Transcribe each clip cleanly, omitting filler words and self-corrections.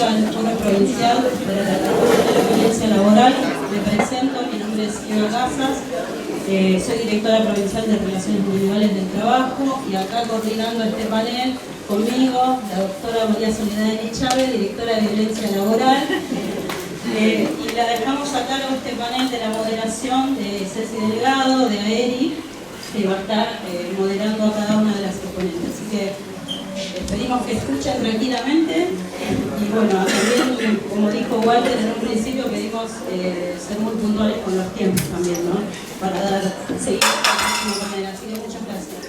bienvenido al Foro Provincial de la Erradicación de la Violencia Laboral. Me presento, mi nombre es Eva Casas, soy directora provincial de Relaciones Individuales del Trabajo y acá coordinando este panel conmigo, la doctora María Soledad Chávez, directora de Violencia Laboral. Y la dejamos a cargo este panel de la moderación de Ceci Delgado, de AERI, que va a estar moderando a cada una de las exponentes. Así que pedimos que escuchen tranquilamente y bueno, también, como dijo Walter en un principio, pedimos ser muy puntuales con los tiempos también, ¿no? Para seguir con la próxima panel. Así que muchas gracias.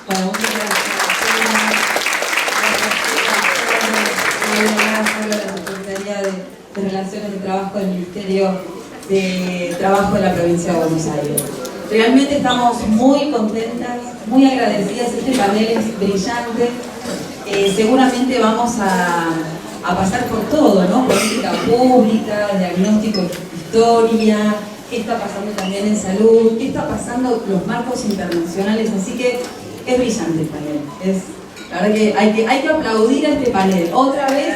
Bueno, muchas gracias. La Secretaría de Relaciones de Trabajo del Ministerio de Trabajo de la Provincia de Buenos Aires. Realmente estamos muy contentas, muy agradecidas. Este panel es brillante. Seguramente vamos a pasar por todo, ¿no? Política pública, diagnóstico, historia, qué está pasando también en salud, qué está pasando los marcos internacionales. Así que es brillante el panel. La verdad que hay que aplaudir a este panel. Otra vez,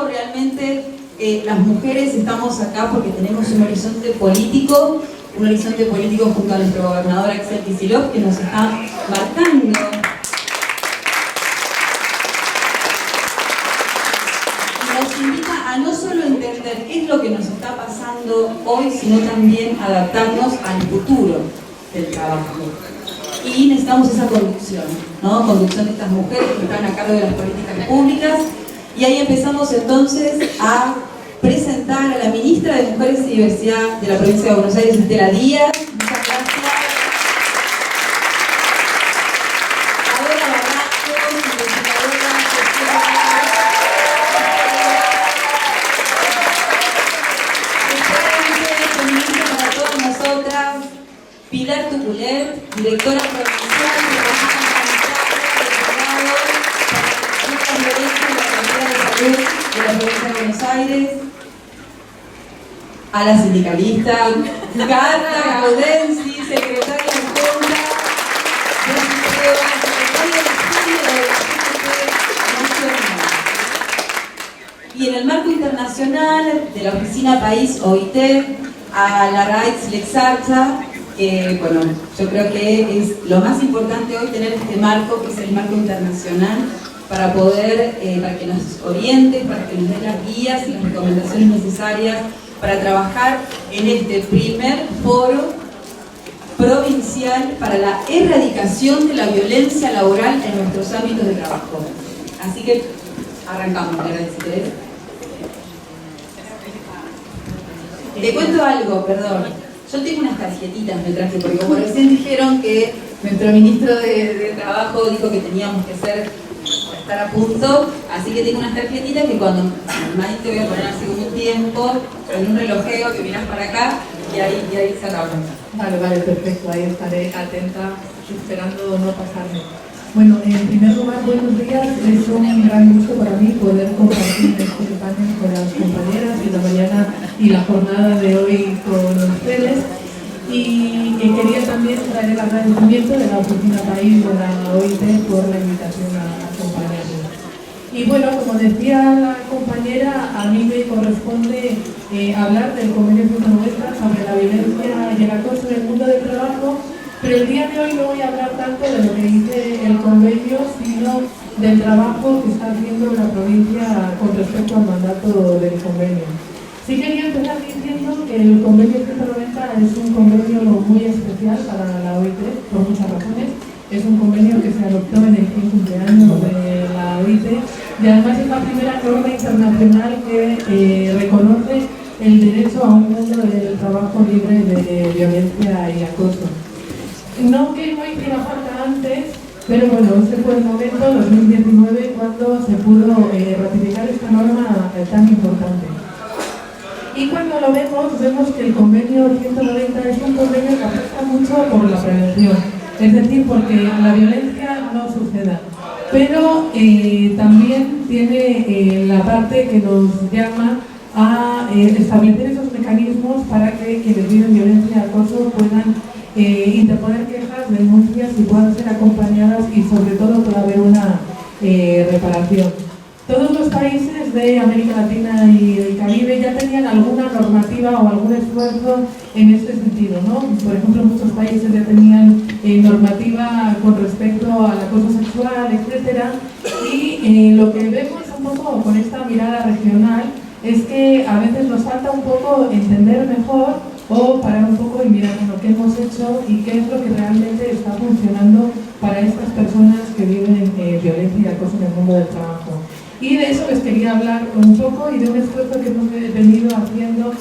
realmente las mujeres estamos acá porque tenemos un horizonte político junto a nuestro gobernador Axel Kicillof, que nos está marcando y nos invita a no solo entender qué es lo que nos está pasando hoy, sino también adaptarnos al futuro del trabajo. Y necesitamos esa conducción, ¿no? Conducción de estas mujeres que están a cargo de las políticas públicas. Y ahí empezamos entonces a presentar a la ministra de Mujeres y Diversidad de la Provincia de Buenos Aires, Estela Díaz. Muchas gracias. Adora Barracos, investigadora social. Feminista para todas nosotras. Pilar Tuculet, directora provincial de la Provincia de Buenos Aires, a la sindicalista Carla Gaudensi, secretaria adjunta del secretario de la nacional. Y en el marco internacional de la Oficina País OIT, a la Raitz Lexarcha, que bueno, yo creo que es lo más importante hoy tener este marco, que es el marco internacional, para poder, para que nos oriente, para que nos dé las guías y las recomendaciones necesarias para trabajar en este primer foro provincial para la erradicación de la violencia laboral en nuestros ámbitos de trabajo. Así que arrancamos, agradecido. Te cuento algo, perdón. Yo tengo unas tarjetitas, me traje, porque como recién dijeron que nuestro ministro de Trabajo dijo que teníamos que estar a punto, así que tengo unas tarjetitas que cuando normalmente te voy a poner así como un tiempo, en un relojeo que miras para acá y ahí cerramos. Vale, perfecto, ahí estaré atenta, esperando no pasarme. Bueno, en primer lugar, buenos días, es un gran gusto para mí poder compartir este panel con las compañeras y la mañana y la jornada de hoy con ustedes. Y quería también traer el agradecimiento de la Oficina País de la OIT por la invitación a acompañarnos. Y bueno, como decía la compañera, a mí me corresponde hablar del convenio 190 sobre la violencia y el acoso en el mundo del trabajo, pero el día de hoy no voy a hablar tanto de lo que dice el convenio, sino del trabajo que está haciendo la provincia con respecto al mandato del convenio. Sí quería empezar diciendo que el convenio 190 es un convenio muy especial para la OIT, por muchas razones. Es un convenio que se adoptó en el 100 cumpleaños de la OIT y además es la primera norma internacional que reconoce el derecho a un mundo del trabajo libre de violencia y acoso. No que no hiciera falta antes, pero bueno, ese fue el momento, 2019, cuando se pudo ratificar esta norma tan importante. Y cuando lo vemos que el convenio 190 es un convenio que apuesta mucho por la prevención, es decir, porque la violencia no suceda. Pero también tiene la parte que nos llama a establecer esos mecanismos mecanismos para que quienes viven violencia y acoso puedan interponer quejas, denuncias y puedan ser acompañadas y sobre todo pueda haber una reparación. Todos los países de América Latina y el Caribe ya tenían alguna normativa o algún esfuerzo en este sentido, ¿no? Por ejemplo, muchos países ya tenían normativa con respecto al acoso sexual, etcétera, y lo que vemos un poco con esta mirada regional es que a veces nos falta un poco entender mejor o parar un poco y mirar lo que hemos hecho y qué es lo que realmente está funcionando para estas personas que viven violencia y acoso en el mundo del trabajo. Y de eso les quería hablar un poco y de un esfuerzo que hemos venido haciendo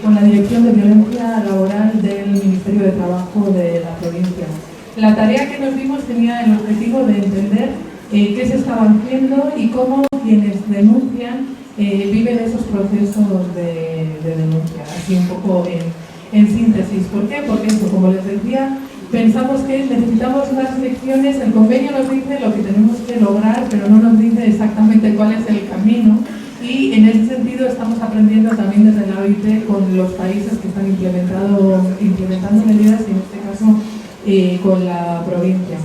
con la Dirección de Violencia Laboral del Ministerio de Trabajo de la provincia. La tarea que nos dimos tenía el objetivo de entender qué se estaba haciendo y cómo quienes denuncian viven esos procesos de denuncia, así un poco en síntesis. ¿Por qué? Porque eso, como les decía, pensamos que necesitamos unas lecciones, el convenio nos dice lo que tenemos que lograr, pero no nos dice exactamente cuál es el camino, y en ese sentido estamos aprendiendo también desde la OIT con los países que están implementando medidas, y en este caso con la provincia.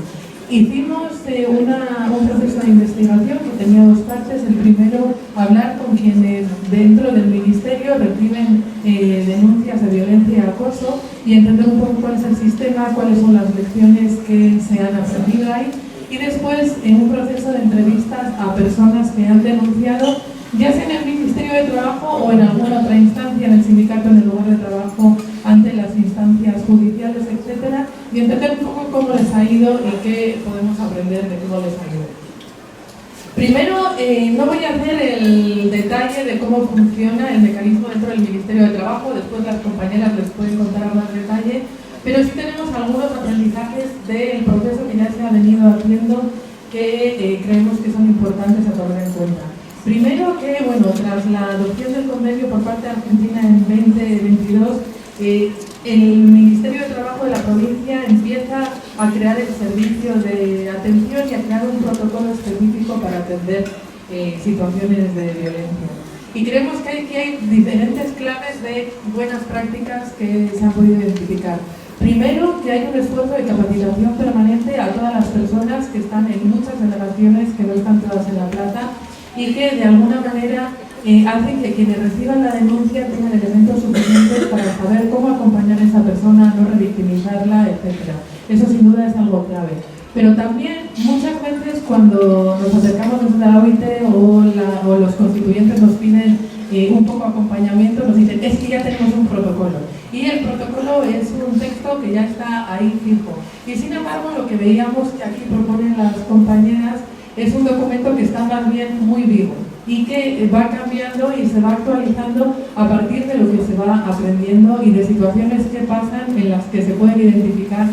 Hicimos un proceso de investigación que tenía dos partes. El primero, hablar con quienes dentro del ministerio reciben denuncias de violencia y acoso y entender un poco cuál es el sistema, cuáles son las lecciones que se han aprendido ahí. Y después, en un proceso de entrevistas a personas que han denunciado, ya sea en el Ministerio de Trabajo o en alguna otra instancia, en el sindicato, en el lugar de trabajo, ante las instancias judiciales, etcétera, y entender un poco cómo les ha ido y qué podemos aprender de cómo les ha ido. Primero, no voy a hacer el detalle de cómo funciona el mecanismo dentro del Ministerio de Trabajo, después las compañeras les pueden contar más detalle, pero sí tenemos algunos aprendizajes del proceso que ya se ha venido haciendo que creemos que son importantes a tomar en cuenta. Primero que, bueno, tras la adopción del convenio por parte de Argentina en 2022, el Ministerio de Trabajo de la provincia empieza a crear el servicio de atención y a crear un protocolo específico para atender situaciones de violencia. Y creemos que aquí hay diferentes claves de buenas prácticas que se han podido identificar. Primero, que hay un esfuerzo de capacitación permanente a todas las personas que están en muchas delegaciones, que no están todas en La Plata, y que de alguna manera hacen que quienes reciban la denuncia tengan elementos suficientes para saber cómo acompañar a esa persona, no revictimizarla, etc. Eso sin duda es algo clave. Pero también muchas veces cuando nos acercamos desde la OIT o los constituyentes nos piden un poco acompañamiento, nos dicen, es que ya tenemos un protocolo. Y el protocolo es un texto que ya está ahí fijo. Y sin embargo, lo que veíamos que aquí proponen las compañeras es un documento que está más bien muy vivo y que va cambiando y se va actualizando a partir de lo que se va aprendiendo y de situaciones que pasan en las que se pueden identificar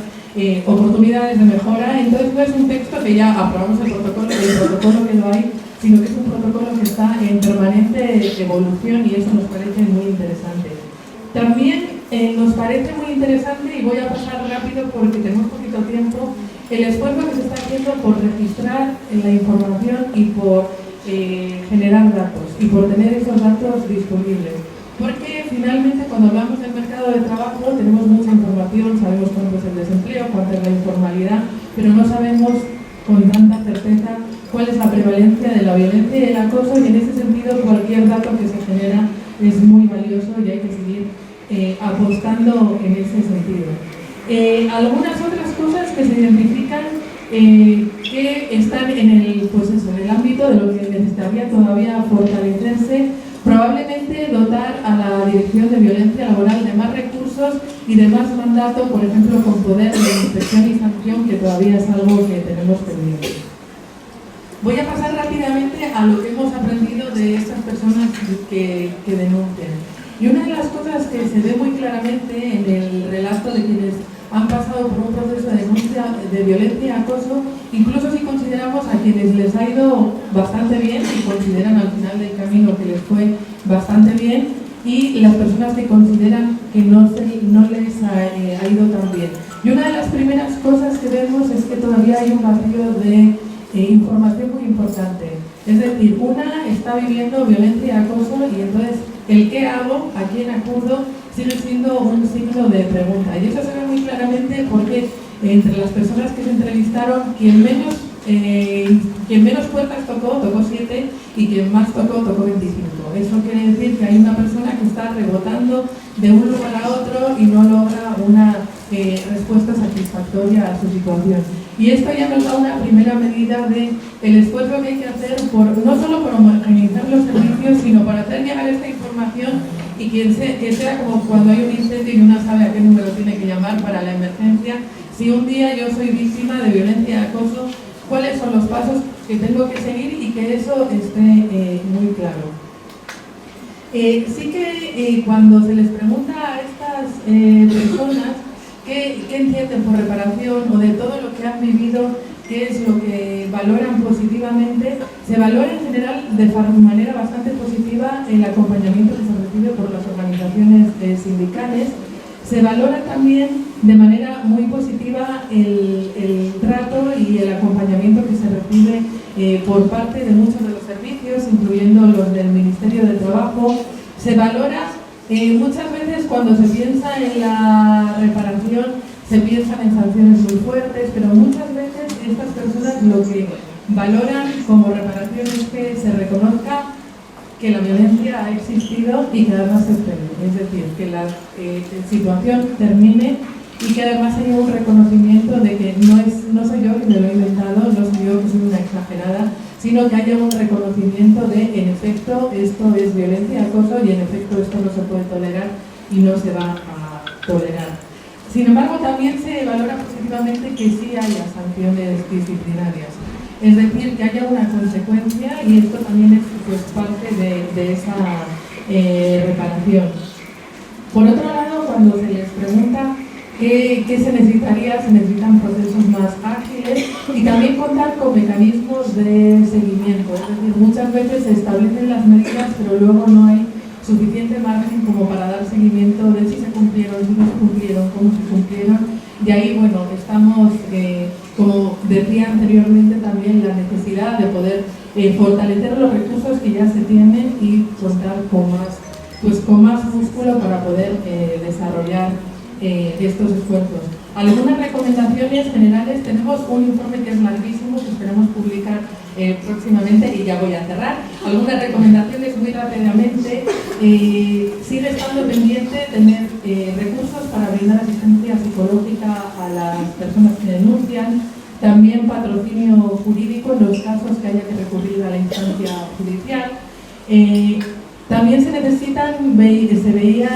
oportunidades de mejora. Entonces no es un texto que ya aprobamos el protocolo quedó ahí, sino que es un protocolo que está en permanente evolución y eso nos parece muy interesante. También nos parece muy interesante, y voy a pasar rápido porque tenemos poquito tiempo, el esfuerzo que se está haciendo por registrar la información y por generar datos y por tener esos datos disponibles. Porque finalmente cuando hablamos del mercado de trabajo tenemos mucha información, sabemos cuánto es el desempleo, cuánta es la informalidad, pero no sabemos con tanta certeza cuál es la prevalencia de la violencia y el acoso, y en ese sentido cualquier dato que se genera es muy valioso y hay que seguir apostando en ese sentido. Algunas otras cosas que se identifican que están en el ámbito de lo que necesitaría todavía fortalecerse, probablemente dotar a la Dirección de Violencia Laboral de más recursos y de más mandato, por ejemplo, con poder de inspección y sanción, que todavía es algo que tenemos pendiente. Voy a pasar rápidamente a lo que hemos aprendido de estas personas que denuncian. Y una de las cosas que se ve muy claramente en el relato de quienes han pasado por un proceso de denuncia de violencia y acoso, incluso si consideramos a quienes les ha ido bastante bien y consideran al final del camino que les fue bastante bien, y las personas que consideran que no les ha ido tan bien. Y una de las primeras cosas que vemos es que todavía hay un vacío de información muy importante. Es decir, una está viviendo violencia y acoso y entonces el qué hago, a quién acudo, sigue siendo un signo de pregunta. Y eso se ve muy claramente porque entre las personas que se entrevistaron, quien menos puertas tocó 7, y quien más tocó 25. Eso quiere decir que hay una persona que está rebotando de un lugar a otro y no logra una respuesta satisfactoria a su situación. Y esto ya nos da una primera medida del esfuerzo que hay que hacer no solo por homogeneizar los servicios, sino para hacer llegar esta información y que sea como cuando hay un incendio y uno sabe a qué número tiene que llamar para la emergencia. Si un día yo soy víctima de violencia y acoso, ¿cuáles son los pasos que tengo que seguir y que eso esté muy claro? Sí que cuando se les pregunta a estas personas qué entienden por reparación o de todo lo que han vivido, qué es lo que valoran positivamente, se valora en general de manera bastante positiva el acompañamiento que se recibe por las organizaciones sindicales. Se valora también de manera muy positiva el trato y el acompañamiento que se recibe por parte de muchos de los servicios, incluyendo los del Ministerio de Trabajo. Se valora muchas veces cuando se piensa en la reparación, se piensan en sanciones muy fuertes, pero muchas veces estas personas lo que valoran como reparación es que se reconozca que la violencia ha existido y que además se frene, es decir, que la situación termine y que además haya un reconocimiento de que no soy yo que me lo he inventado, no soy yo que soy una exagerada, sino que haya un reconocimiento de, en efecto, esto es violencia, acoso, y en efecto esto no se puede tolerar y no se va a tolerar. Sin embargo, también se valora positivamente que sí haya sanciones disciplinarias. Es decir, que haya una consecuencia, y esto también es pues, parte de esa reparación. Por otro lado, cuando se les pregunta qué se necesitaría, se necesitan procesos más ágiles y también contar con mecanismos de seguimiento. Es decir, muchas veces se establecen las medidas, pero luego no hay suficiente margen como para dar seguimiento de si se cumplieron, si no se cumplieron, cómo se cumplieron. Y ahí, bueno, estamos, como decía anteriormente, también la necesidad de poder fortalecer los recursos que ya se tienen y contar con más músculo para poder desarrollar estos esfuerzos. Algunas recomendaciones generales. Tenemos un informe que es larguísimo, que esperamos publicar próximamente, y ya voy a cerrar. Algunas recomendaciones muy rápidamente. Sigue estando pendiente tener recursos para brindar asistencia psicológica a las personas que denuncian, también patrocinio jurídico en los casos que haya que recurrir a la instancia judicial. También se necesitan, se veía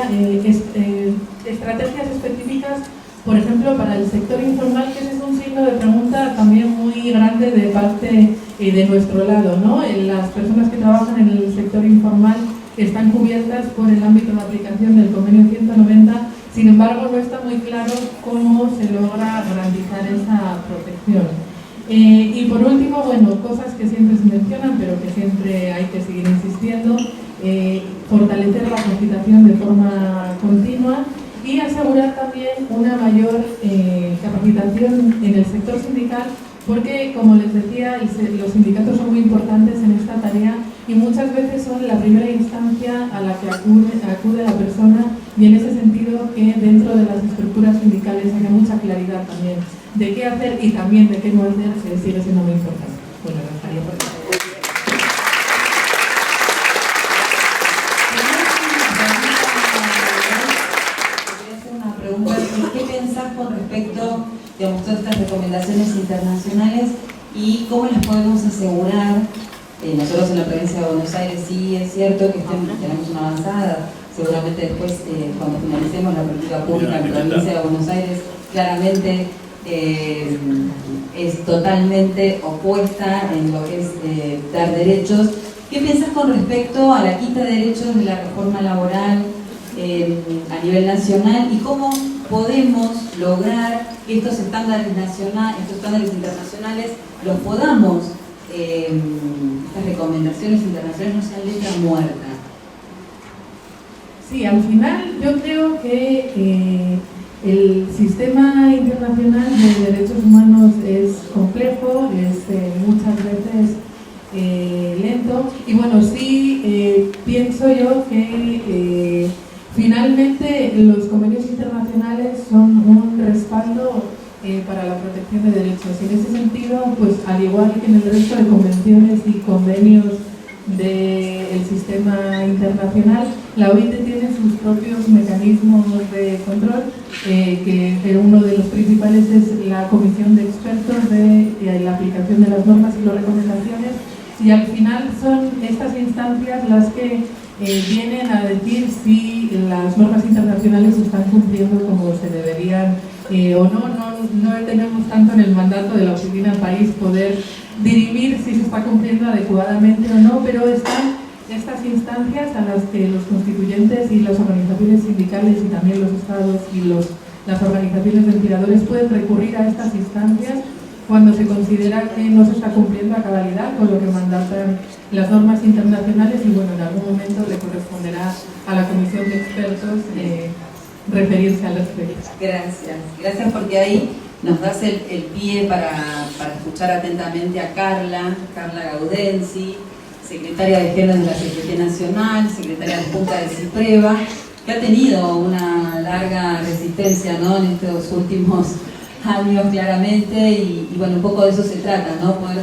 estrategias específicas, por ejemplo, para el sector informal, que ese es un signo de pregunta también muy grande de parte de nuestro lado, ¿no? Las personas que trabajan en el sector informal están cubiertas por el ámbito de aplicación del convenio 190, sin embargo no está muy claro cómo se logra garantizar esa protección. Y por último, bueno, cosas que siempre se mencionan, pero que siempre hay que seguir insistiendo, fortalecer la capacitación de forma continua y asegurar también una mayor capacitación en el sector sindical, porque, como les decía, los sindicatos son muy importantes en esta tarea y muchas veces son la primera instancia a la que acude la persona, y en ese sentido que dentro de las estructuras sindicales haya mucha claridad también de qué hacer y también de qué no hacer, que sigue siendo muy importante. Bueno, lo dejaría por aquí. ¿Qué pensás con respecto, digamos, todas estas recomendaciones internacionales y cómo las podemos asegurar? Nosotros en la provincia de Buenos Aires sí es cierto que tenemos una avanzada, seguramente después cuando finalicemos la política pública en la provincia de Buenos Aires, claramente es totalmente opuesta en lo que es dar derechos. ¿Qué piensas con respecto a la quita de derechos de la reforma laboral a nivel nacional y cómo podemos lograr que estos estándares internacionales los podamos, estas recomendaciones internacionales no sean letra muerta? Sí, al final yo creo que el sistema internacional de derechos humanos es complejo, muchas veces lento. Y bueno, sí pienso yo que finalmente los convenios internacionales son un respaldo para la protección de derechos. Y en ese sentido, pues al igual que en el resto de convenciones y convenios del sistema internacional, la OIT tiene sus propios mecanismos de control, que uno de los principales es la comisión de expertos de la aplicación de las normas y las recomendaciones, y al final son estas instancias las que vienen a decir si las normas internacionales se están cumpliendo como se deberían o no. No tenemos tanto en el mandato de la Oficina País poder dirimir si se está cumpliendo adecuadamente o no, pero están estas instancias a las que los constituyentes y las organizaciones sindicales y también los estados y las organizaciones de empleadores pueden recurrir a estas instancias cuando se considera que no se está cumpliendo a cabalidad con lo que mandatan las normas internacionales, y bueno, en algún momento le corresponderá a la comisión de expertos referirse al respecto. Gracias porque ahí nos das el pie para escuchar atentamente a Carla Gaudensi, secretaria de Género de la Secretaría Nacional, secretaria adjunta de CIPREVA, que ha tenido una larga resistencia, ¿no?, en estos últimos años claramente, y bueno, un poco de eso se trata, ¿no?, poder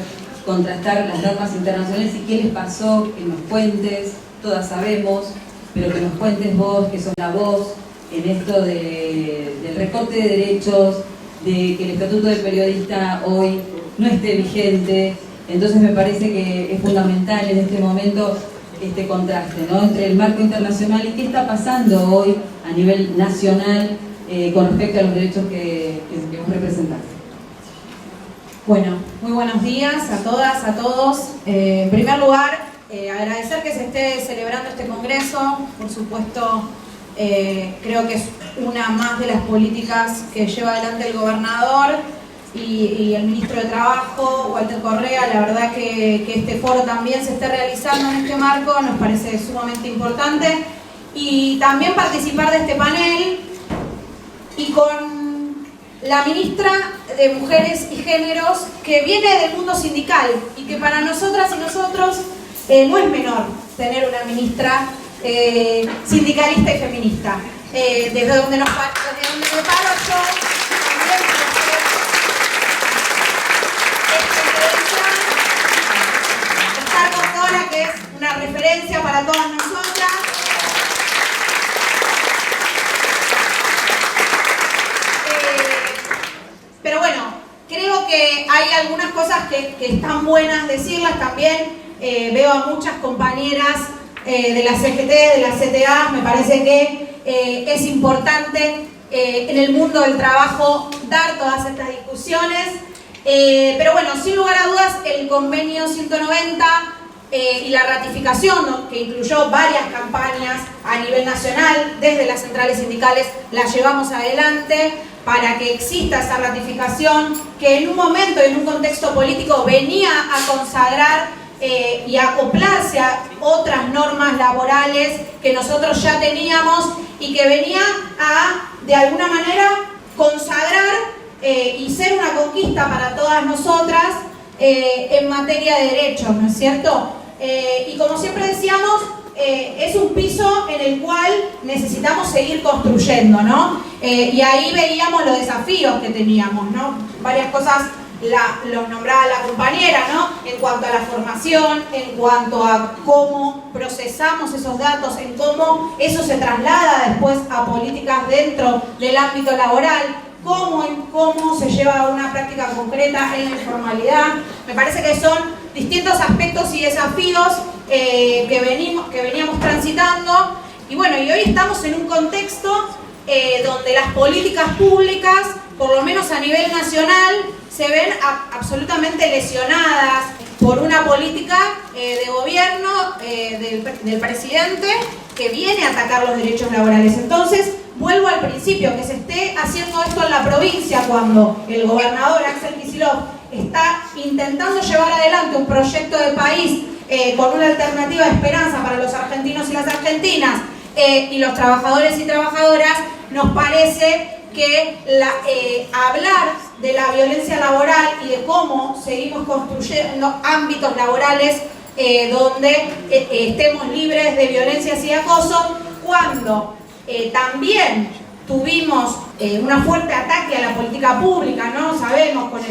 contrastar las normas internacionales y qué les pasó, que nos cuentes, todas sabemos, pero que nos cuentes vos, que sos la voz en esto del recorte de derechos, de que el Estatuto del Periodista hoy no esté vigente. Entonces me parece que es fundamental en este momento este contraste, ¿no?, entre el marco internacional y qué está pasando hoy a nivel nacional con respecto a los derechos que vos representás. Bueno, muy buenos días a todas, a todos. En primer lugar, agradecer que se esté celebrando este congreso. Por supuesto, creo que es una más de las políticas que lleva adelante el gobernador y el ministro de Trabajo, Walter Correa. La verdad que este foro también se esté realizando en este marco nos parece sumamente importante. Y también participar de este panel y con la ministra de Mujeres y Géneros, que viene del mundo sindical y que para nosotras y nosotros no es menor tener una ministra sindicalista y feminista. Desde donde me paro yo, también estar con Dora, que es una referencia para todas nosotras. Pero bueno, creo que hay algunas cosas que están buenas decirlas también. Veo a muchas compañeras de la CGT, de la CTA. Me parece que es importante en el mundo del trabajo dar todas estas discusiones. Pero bueno, sin lugar a dudas, el convenio 190 y la ratificación, ¿no?, que incluyó varias campañas a nivel nacional, desde las centrales sindicales la llevamos adelante para que exista esa ratificación que en un momento, en un contexto político, venía a consagrar y a acoplarse a otras normas laborales que nosotros ya teníamos y que venía a, de alguna manera, consagrar y ser una conquista para todas nosotras en materia de derechos, ¿no es cierto? Y como siempre decíamos, es un piso en el cual necesitamos seguir construyendo, ¿no? Y ahí veíamos los desafíos que teníamos, ¿no? Varias cosas los nombraba la compañera, ¿no? En cuanto a la formación, en cuanto a cómo procesamos esos datos, en cómo eso se traslada después a políticas dentro del ámbito laboral, cómo se lleva a una práctica concreta en la informalidad. Me parece que son distintos aspectos y desafíos que veníamos transitando. Y bueno, y hoy estamos en un contexto donde las políticas públicas, por lo menos a nivel nacional, se ven absolutamente lesionadas por una política de gobierno del presidente que viene a atacar los derechos laborales. Entonces, vuelvo al principio, que se esté haciendo esto en la provincia cuando el gobernador Axel Kicillof está intentando llevar adelante un proyecto de país con una alternativa de esperanza para los argentinos y las argentinas y los trabajadores y trabajadoras, nos parece que hablar de la violencia laboral y de cómo seguimos construyendo ámbitos laborales donde estemos libres de violencias y acoso, cuando también tuvimos un fuerte ataque a la política pública, ¿no? Sabemos, con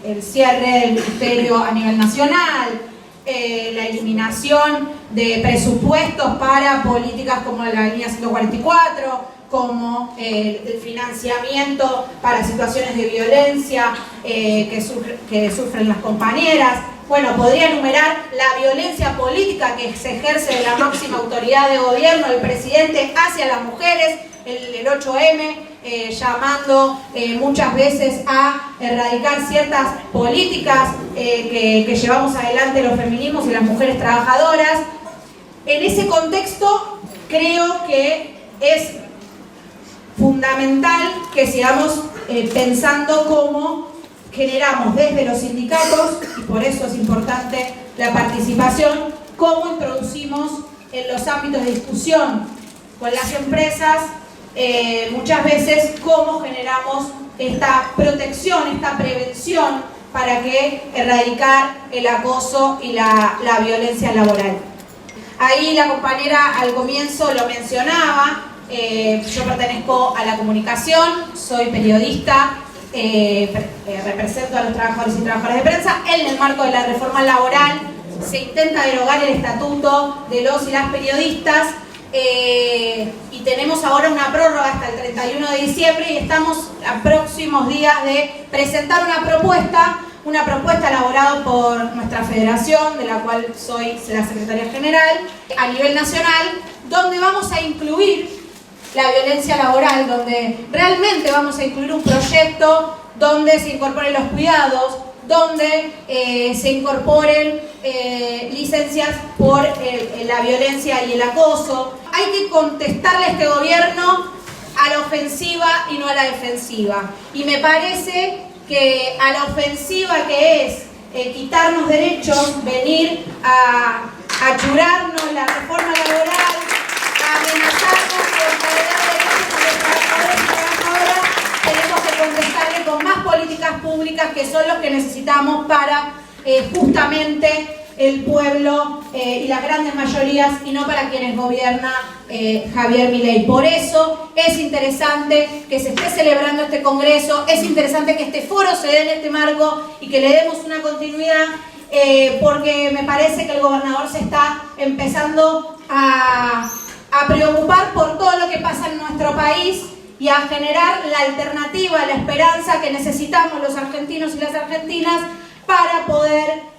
el cierre del ministerio a nivel nacional, la eliminación de presupuestos para políticas como la línea 144, como el financiamiento para situaciones de violencia que sufren las compañeras. Bueno, podría enumerar la violencia política que se ejerce de la máxima autoridad de gobierno, el presidente, hacia las mujeres, el 8M, llamando muchas veces a erradicar ciertas políticas que llevamos adelante los feminismos y las mujeres trabajadoras. En ese contexto, creo que es fundamental que sigamos pensando cómo generamos desde los sindicatos, y por eso es importante la participación, cómo introducimos en los ámbitos de discusión con las empresas, muchas veces cómo generamos esta protección, esta prevención para que erradicar el acoso y la violencia laboral. Ahí la compañera al comienzo lo mencionaba, yo pertenezco a la comunicación, soy periodista, represento a los trabajadores y trabajadoras de prensa. En el marco de la reforma laboral se intenta derogar el estatuto de los y las periodistas y tenemos ahora una prórroga hasta el 31 de diciembre y estamos a próximos días de presentar una propuesta elaborada por nuestra federación, de la cual soy la secretaria general, a nivel nacional, donde vamos a incluir la violencia laboral, donde realmente vamos a incluir un proyecto donde se incorporen los cuidados, donde se incorporen licencias por la violencia y el acoso. Hay que contestarle a este gobierno a la ofensiva y no a la defensiva. Y me parece que a la ofensiva, que es quitarnos derechos, venir a achurarnos la reforma laboral, a amenazarnos con perder derechos de los trabajadores y trabajadoras, tenemos que contestarle con más políticas públicas, que son los que necesitamos para justamente el pueblo y las grandes mayorías, y no para quienes gobierna Javier Milei. Por eso es interesante que se esté celebrando este congreso, es interesante que este foro se dé en este marco y que le demos una continuidad, porque me parece que el gobernador se está empezando a preocupar por todo lo que pasa en nuestro país y a generar la alternativa, la esperanza que necesitamos los argentinos y las argentinas para poder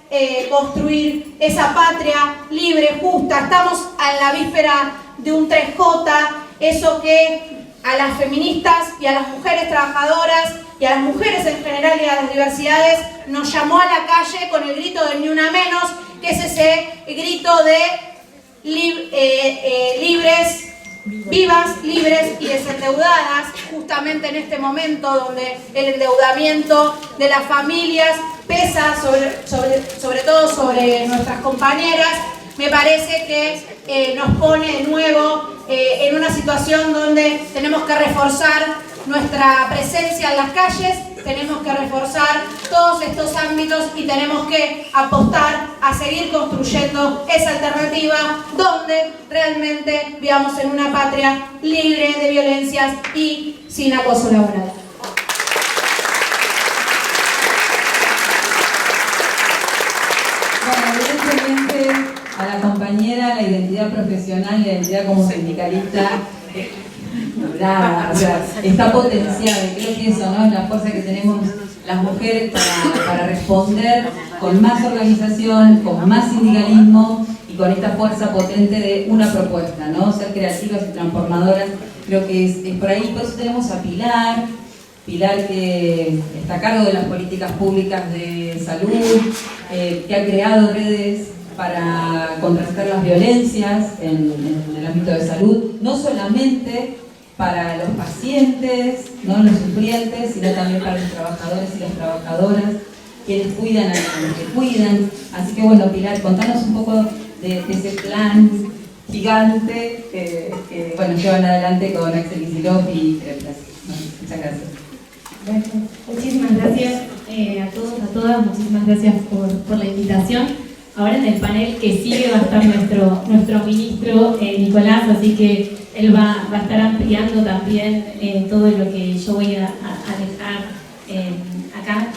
construir esa patria libre, justa. Estamos en la víspera de un 3J, eso que a las feministas y a las mujeres trabajadoras y a las mujeres en general y a las diversidades nos llamó a la calle con el grito de Ni Una Menos, que es ese grito de libres, vivas, libres y desendeudadas, justamente en este momento donde el endeudamiento de las familias pesa sobre todo sobre nuestras compañeras. Me parece que nos pone de nuevo en una situación donde tenemos que reforzar nuestra presencia en las calles, tenemos que reforzar todos estos ámbitos y tenemos que apostar a seguir construyendo esa alternativa donde realmente vivamos en una patria libre de violencias y sin acoso laboral. Bueno, evidentemente a la compañera la identidad profesional, la identidad como sindicalista, o sea, está potenciada, y creo que eso, ¿no?, es la fuerza que tenemos las mujeres para responder con más organización, con más sindicalismo y con esta fuerza potente de una propuesta, ¿no? Ser creativas y transformadoras, creo que es por ahí. Por eso tenemos a Pilar que está a cargo de las políticas públicas de salud, que ha creado redes para contrastar las violencias en el ámbito de salud, no solamente para los pacientes, no los sufrientes, sino también para los trabajadores y las trabajadoras, quienes cuidan a los que cuidan. Así que bueno, Pilar, contanos un poco de ese plan gigante que bueno, llevan adelante con Axel Kicillof y Creplas. Muchas gracias. Bueno, muchísimas gracias a todos, a todas, muchísimas gracias por la invitación. Ahora en el panel que sigue va a estar nuestro ministro Nicolás, así que él va a estar ampliando también todo lo que yo voy a dejar acá.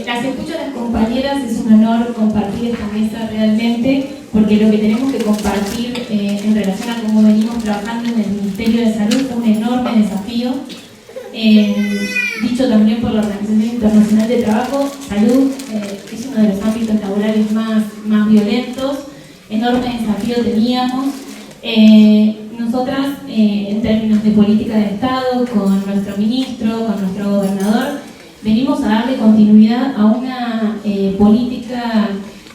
Las escucho a las compañeras, es un honor compartir esta mesa realmente, porque lo que tenemos que compartir en relación a cómo venimos trabajando en el Ministerio de Salud fue un enorme desafío. Dicho también por la Organización Internacional de Trabajo, salud es uno de los ámbitos laborales más violentos, enorme desafío teníamos. Nosotras, en términos de política de Estado, con nuestro ministro, con nuestro gobernador, venimos a darle continuidad a una política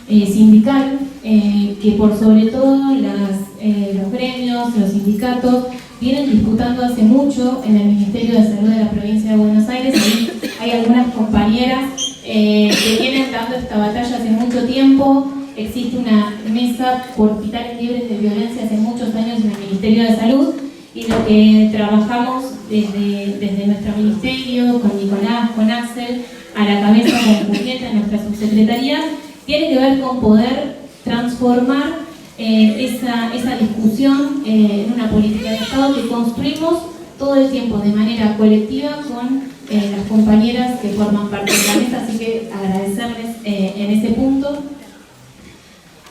sindical que por sobre todo los gremios, los sindicatos, vienen disputando hace mucho en el Ministerio de Salud de la provincia de Buenos Aires. Ahí hay algunas compañeras que vienen dando esta batalla hace mucho tiempo. Existe una mesa por hospitales libres de violencia hace muchos años en el Ministerio de Salud, y lo que trabajamos desde nuestro ministerio, con Nicolás, con Axel, a la cabeza con Julieta, nuestra subsecretaría, tiene que ver con poder transformar esa discusión en una política de Estado que construimos todo el tiempo de manera colectiva con las compañeras que forman parte de la mesa, así que agradecerles en ese punto.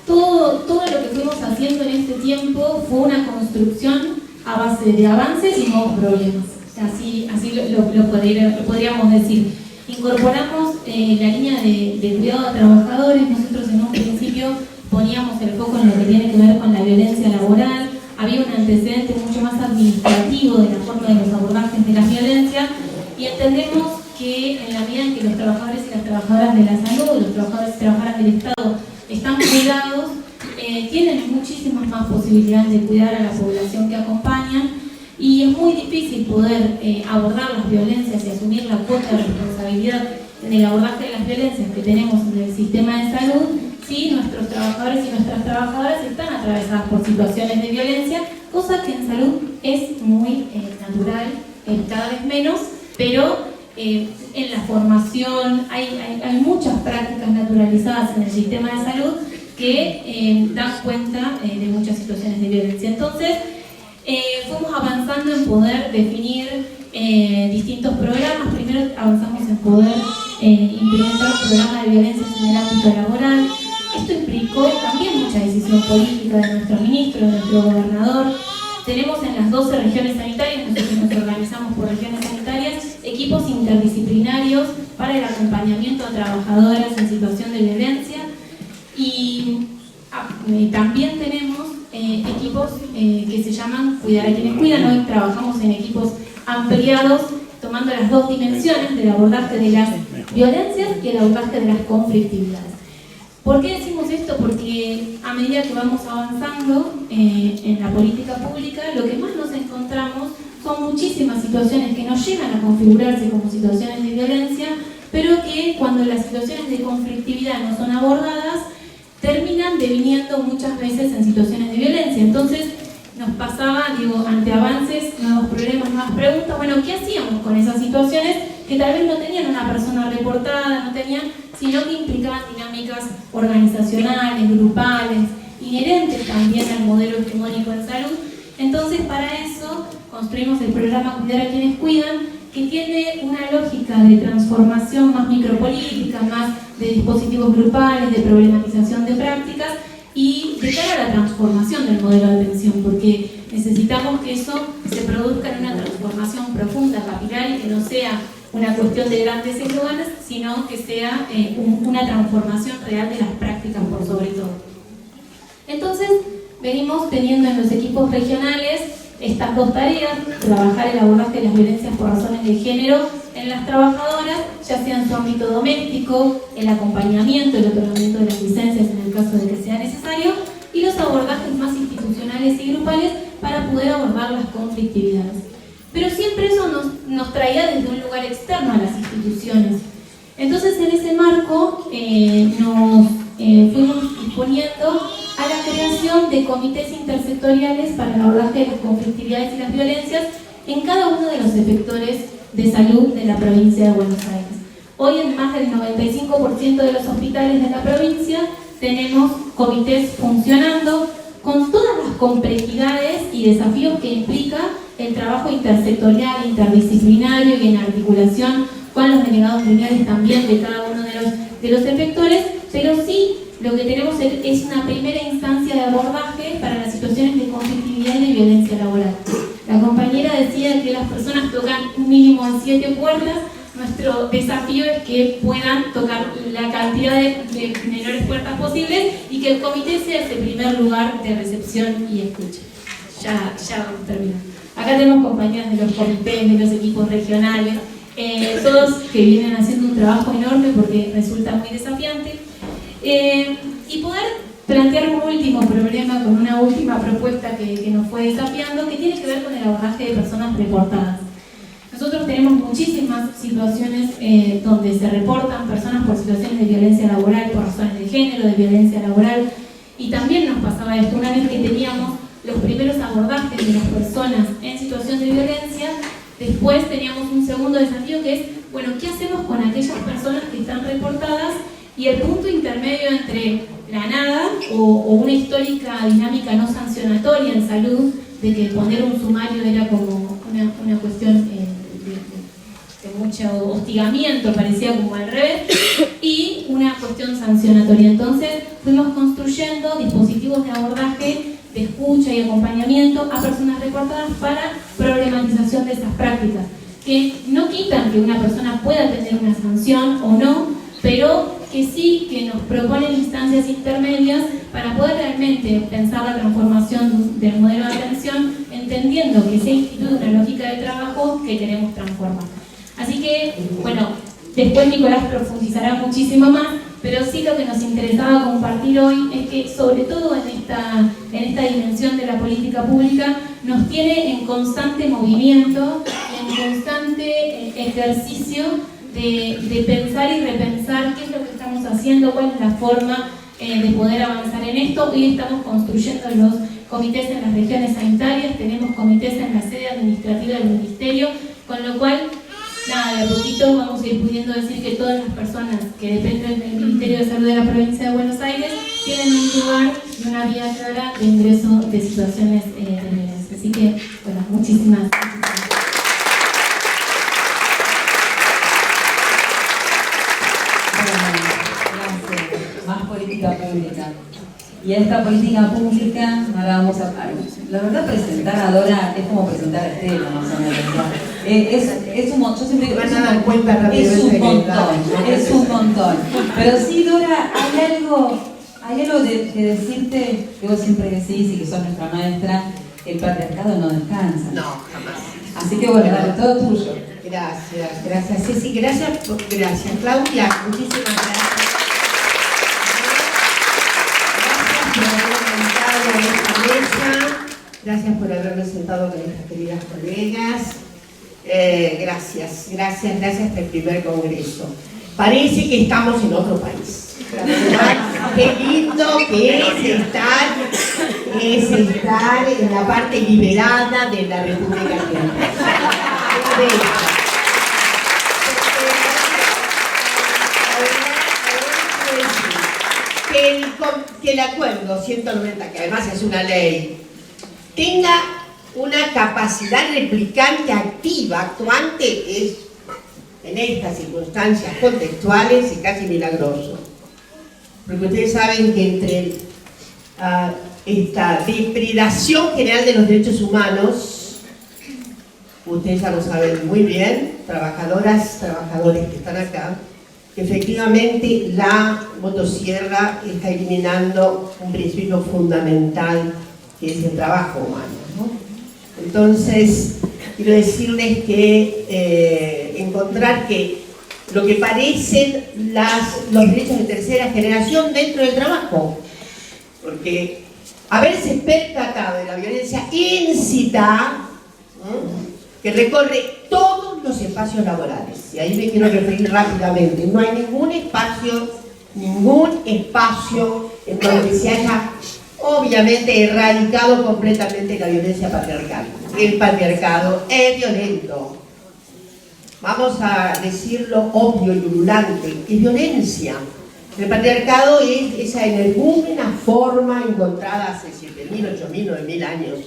Todo lo que fuimos haciendo en este tiempo fue una construcción a base de avances y nuevos problemas, así lo podríamos decir. Incorporamos la línea de cuidado a trabajadores. Nosotros en un principio poníamos el foco en lo que tiene que ver con la violencia laboral. Había un antecedente mucho más administrativo de la forma de los abordajes de las violencias, y entendemos que en la medida en que los trabajadores y las trabajadoras de la salud, los trabajadores y trabajadoras del Estado están cuidados, tienen muchísimas más posibilidades de cuidar a la población que acompañan, y es muy difícil poder abordar las violencias y asumir la cuota de responsabilidad en el abordaje de las violencias que tenemos en el sistema de salud si nuestros trabajadores y nuestras trabajadoras están atravesadas por situaciones de violencia, cosa que en salud es muy natural, cada vez menos, pero en la formación hay muchas prácticas naturalizadas en el sistema de salud que dan cuenta de muchas situaciones de violencia. Entonces, fuimos avanzando en poder definir distintos programas. Primero avanzamos en poder implementar un programa de violencias en el ámbito laboral. Esto implicó también mucha decisión política de nuestro ministro, de nuestro gobernador. Tenemos en las 12 regiones sanitarias, nosotros nos organizamos por regiones sanitarias, equipos interdisciplinarios para el acompañamiento a trabajadoras en situación de violencia, y también tenemos equipos que se llaman Cuidar a quienes cuidan. Hoy trabajamos en equipos ampliados, tomando las dos dimensiones del abordaje de las violencias y el abordaje de las conflictividades. ¿Por qué decimos esto? Porque a medida que vamos avanzando en la política pública, lo que más nos encontramos son muchísimas situaciones que no llegan a configurarse como situaciones de violencia, pero que cuando las situaciones de conflictividad no son abordadas, terminan deviniendo muchas veces en situaciones de violencia. Entonces nos pasaba, ante avances, nuevos problemas, nuevas preguntas, bueno, ¿qué hacíamos con esas situaciones que tal vez no tenían una persona reportada, sino que implicaban dinámicas organizacionales, grupales, inherentes también al modelo hegemónico en salud? Entonces, para eso construimos el programa Cuidar a quienes cuidan, que tiene una lógica de transformación más micropolítica, más de dispositivos grupales, de problematización de prácticas y de cara a la transformación del modelo de atención, porque necesitamos que eso se produzca en una transformación profunda, capital, y que no sea una cuestión de grandes eslóganes, sino que sea una transformación real de las prácticas por sobre todo. Entonces, venimos teniendo en los equipos regionales estas dos tareas: trabajar el abordaje de las violencias por razones de género en las trabajadoras, ya sea en su ámbito doméstico, el acompañamiento, el otorgamiento de las licencias en el caso de que sea necesario, y los abordajes más institucionales y grupales para poder abordar las conflictividades. Pero siempre eso nos traía desde un lugar externo a las instituciones. Entonces, en ese marco nos fuimos disponiendo a la creación de comités intersectoriales para el abordaje de las conflictividades y las violencias en cada uno de los efectores de Salud de la provincia de Buenos Aires. Hoy en más del 95% de los hospitales de la provincia tenemos comités funcionando con todas las complejidades y desafíos que implica el trabajo intersectorial, interdisciplinario y en articulación con los delegados gremiales también de cada uno de los efectores, pero sí lo que tenemos es una primera instancia de abordaje para las situaciones de conflictividad y de violencia laboral. La compañera decía que las personas tocan un mínimo de 7 puertas. Nuestro desafío es que puedan tocar la cantidad de menores puertas posibles y que el comité sea ese primer lugar de recepción y escucha. Ya vamos a terminar. Acá tenemos compañeras de los comités, de los equipos regionales, todos que vienen haciendo un trabajo enorme porque resulta muy desafiante. Y poder plantear un último problema con una última propuesta que nos fue desafiando, que tiene que ver con el abordaje de personas reportadas. Nosotros tenemos muchísimas situaciones donde se reportan personas por situaciones de violencia laboral, por razones de género, de violencia laboral, y también nos pasaba esto, una vez que teníamos los primeros abordajes de las personas en situación de violencia, después teníamos un segundo desafío que es, bueno, ¿qué hacemos con aquellas personas que están reportadas? Y el punto intermedio entre la nada o una histórica dinámica no sancionatoria en salud, de que poner un sumario era como una cuestión de mucho hostigamiento, parecía como al revés, y una cuestión sancionatoria. Entonces fuimos construyendo dispositivos de abordaje, de escucha y acompañamiento a personas reportadas para problematización de esas prácticas, que no quitan que una persona pueda tener una sanción o no, pero que sí que nos proponen instancias intermedias para poder realmente pensar la transformación del modelo de atención, entendiendo que se instituye una lógica de trabajo que queremos transformar. Así que, bueno, después Nicolás profundizará muchísimo más, pero sí lo que nos interesaba compartir hoy es que, sobre todo en esta dimensión de la política pública, nos tiene en constante movimiento, en constante ejercicio de pensar y repensar qué es lo que estamos haciendo, cuál es la forma de poder avanzar en esto. Hoy estamos construyendo los comités en las regiones sanitarias, tenemos comités en la sede administrativa del ministerio, con lo cual, nada, de a poquito vamos a ir pudiendo decir que todas las personas que dependen del Ministerio de Salud de la provincia de Buenos Aires tienen un lugar y una vía clara de ingreso de situaciones de violencia. Así que, bueno, muchísimas gracias. Más política pública. Y a esta política pública ahora vamos a... La verdad, presentar a Dora es como presentar a Estela, más o menos. Es un montón, yo siempre digo, es un montón. Pero sí, Dora, hay algo de decirte, digo siempre que sí, y que sos nuestra maestra, el patriarcado no descansa. No, jamás. Así que bueno, dale, todo tuyo. Gracias Ceci, gracias Claudia, muchísimas gracias. Gracias por haberme sentado con estas queridas colegas. Gracias hasta el primer congreso. Parece que estamos en otro país. La verdad, qué lindo que es estar en la parte liberada de la República Argentina. Que el acuerdo 190, que además es una ley, tenga una capacidad replicante activa, actuante, es en estas circunstancias contextuales y casi milagroso. Porque ustedes saben que entre esta depredación general de los derechos humanos, ustedes ya lo saben muy bien, trabajadoras, trabajadores que están acá, que efectivamente la motosierra está eliminando un principio fundamental que es el trabajo humano, ¿no? Entonces, quiero decirles que encontrar que lo que parecen los derechos de tercera generación dentro del trabajo, porque haberse percatado de la violencia incita, ¿no?, que recorre todos los espacios laborales, y ahí me quiero referir rápidamente. No hay ningún espacio en donde se haya obviamente erradicado completamente la violencia patriarcal. El patriarcado es violento. vamos a decirlo obvio y ululante, es violencia. El patriarcado es esa energúmena forma encontrada hace 7.000, 8.000, 9.000 años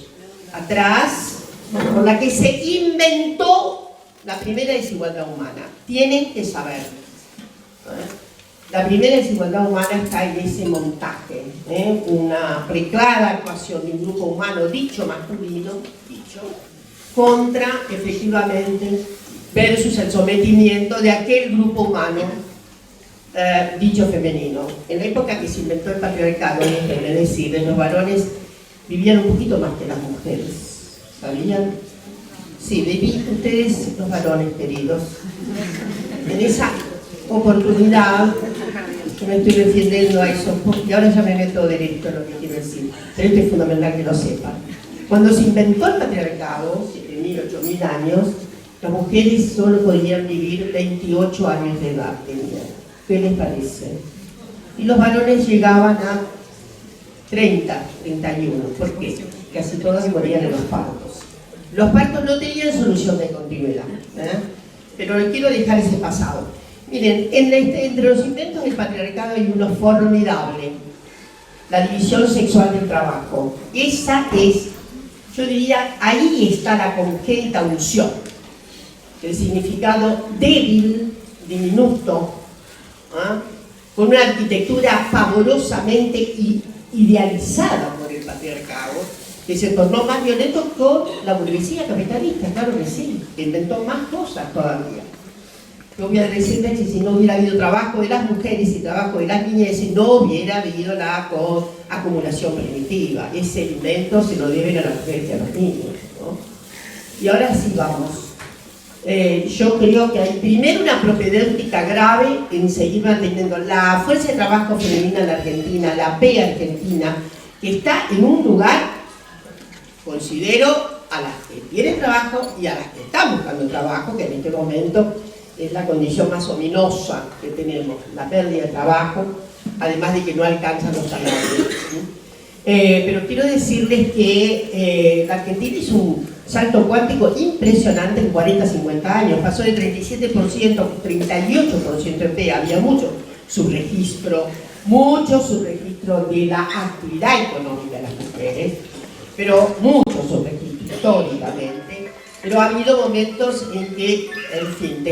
atrás, por la que se inventó la primera desigualdad humana. Tienen que saber. La primera desigualdad humana está en ese montaje, una preclara actuación de un grupo humano, dicho masculino, contra, efectivamente, versus el sometimiento de aquel grupo humano, dicho femenino. En la época que se inventó el patriarcado, es decir, los varones vivían un poquito más que las mujeres, ¿sabían? Sí, ustedes, los varones queridos, en esa oportunidad, que me estoy refiriendo a eso, porque ahora ya me meto derecho en lo que quiero decir, pero esto es fundamental que lo sepan. Cuando se inventó el patriarcado, 7.000, 8.000 años, las mujeres solo podían vivir 28 años de edad, ¿qué les parece? Y los varones llegaban a 30, 31, ¿por qué? Casi todas morían en los partos. Los partos no tenían solución de continuidad, pero les quiero dejar ese pasado. Miren, entre los inventos del patriarcado hay uno formidable, la división sexual del trabajo. Esa es, yo diría, ahí está la congénita unción, el significado débil, diminuto, con una arquitectura favorosamente idealizada por el patriarcado, que se tornó más violento con la burguesía capitalista, claro que sí, que inventó más cosas todavía. Yo voy a decirles que si no hubiera habido trabajo de las mujeres y trabajo de las niñeces, no hubiera habido la acumulación primitiva. Ese invento se lo deben a las mujeres y a los niños, ¿no? Y ahora sí vamos. Yo creo que hay primero una propedéutica grave en seguir manteniendo la fuerza de trabajo femenina en la Argentina, la P argentina, que está en un lugar, considero, a las que tienen trabajo y a las que están buscando trabajo, que en este momento es la condición más ominosa que tenemos, la pérdida de trabajo, además de que no alcanzan los salarios. Pero quiero decirles que la Argentina hizo un salto cuántico impresionante en 40, 50 años, pasó de 37% a 38% en PEA, había mucho subregistro de la actividad económica de las mujeres, pero mucho subregistro históricamente. Pero ha habido momentos en que, en fin,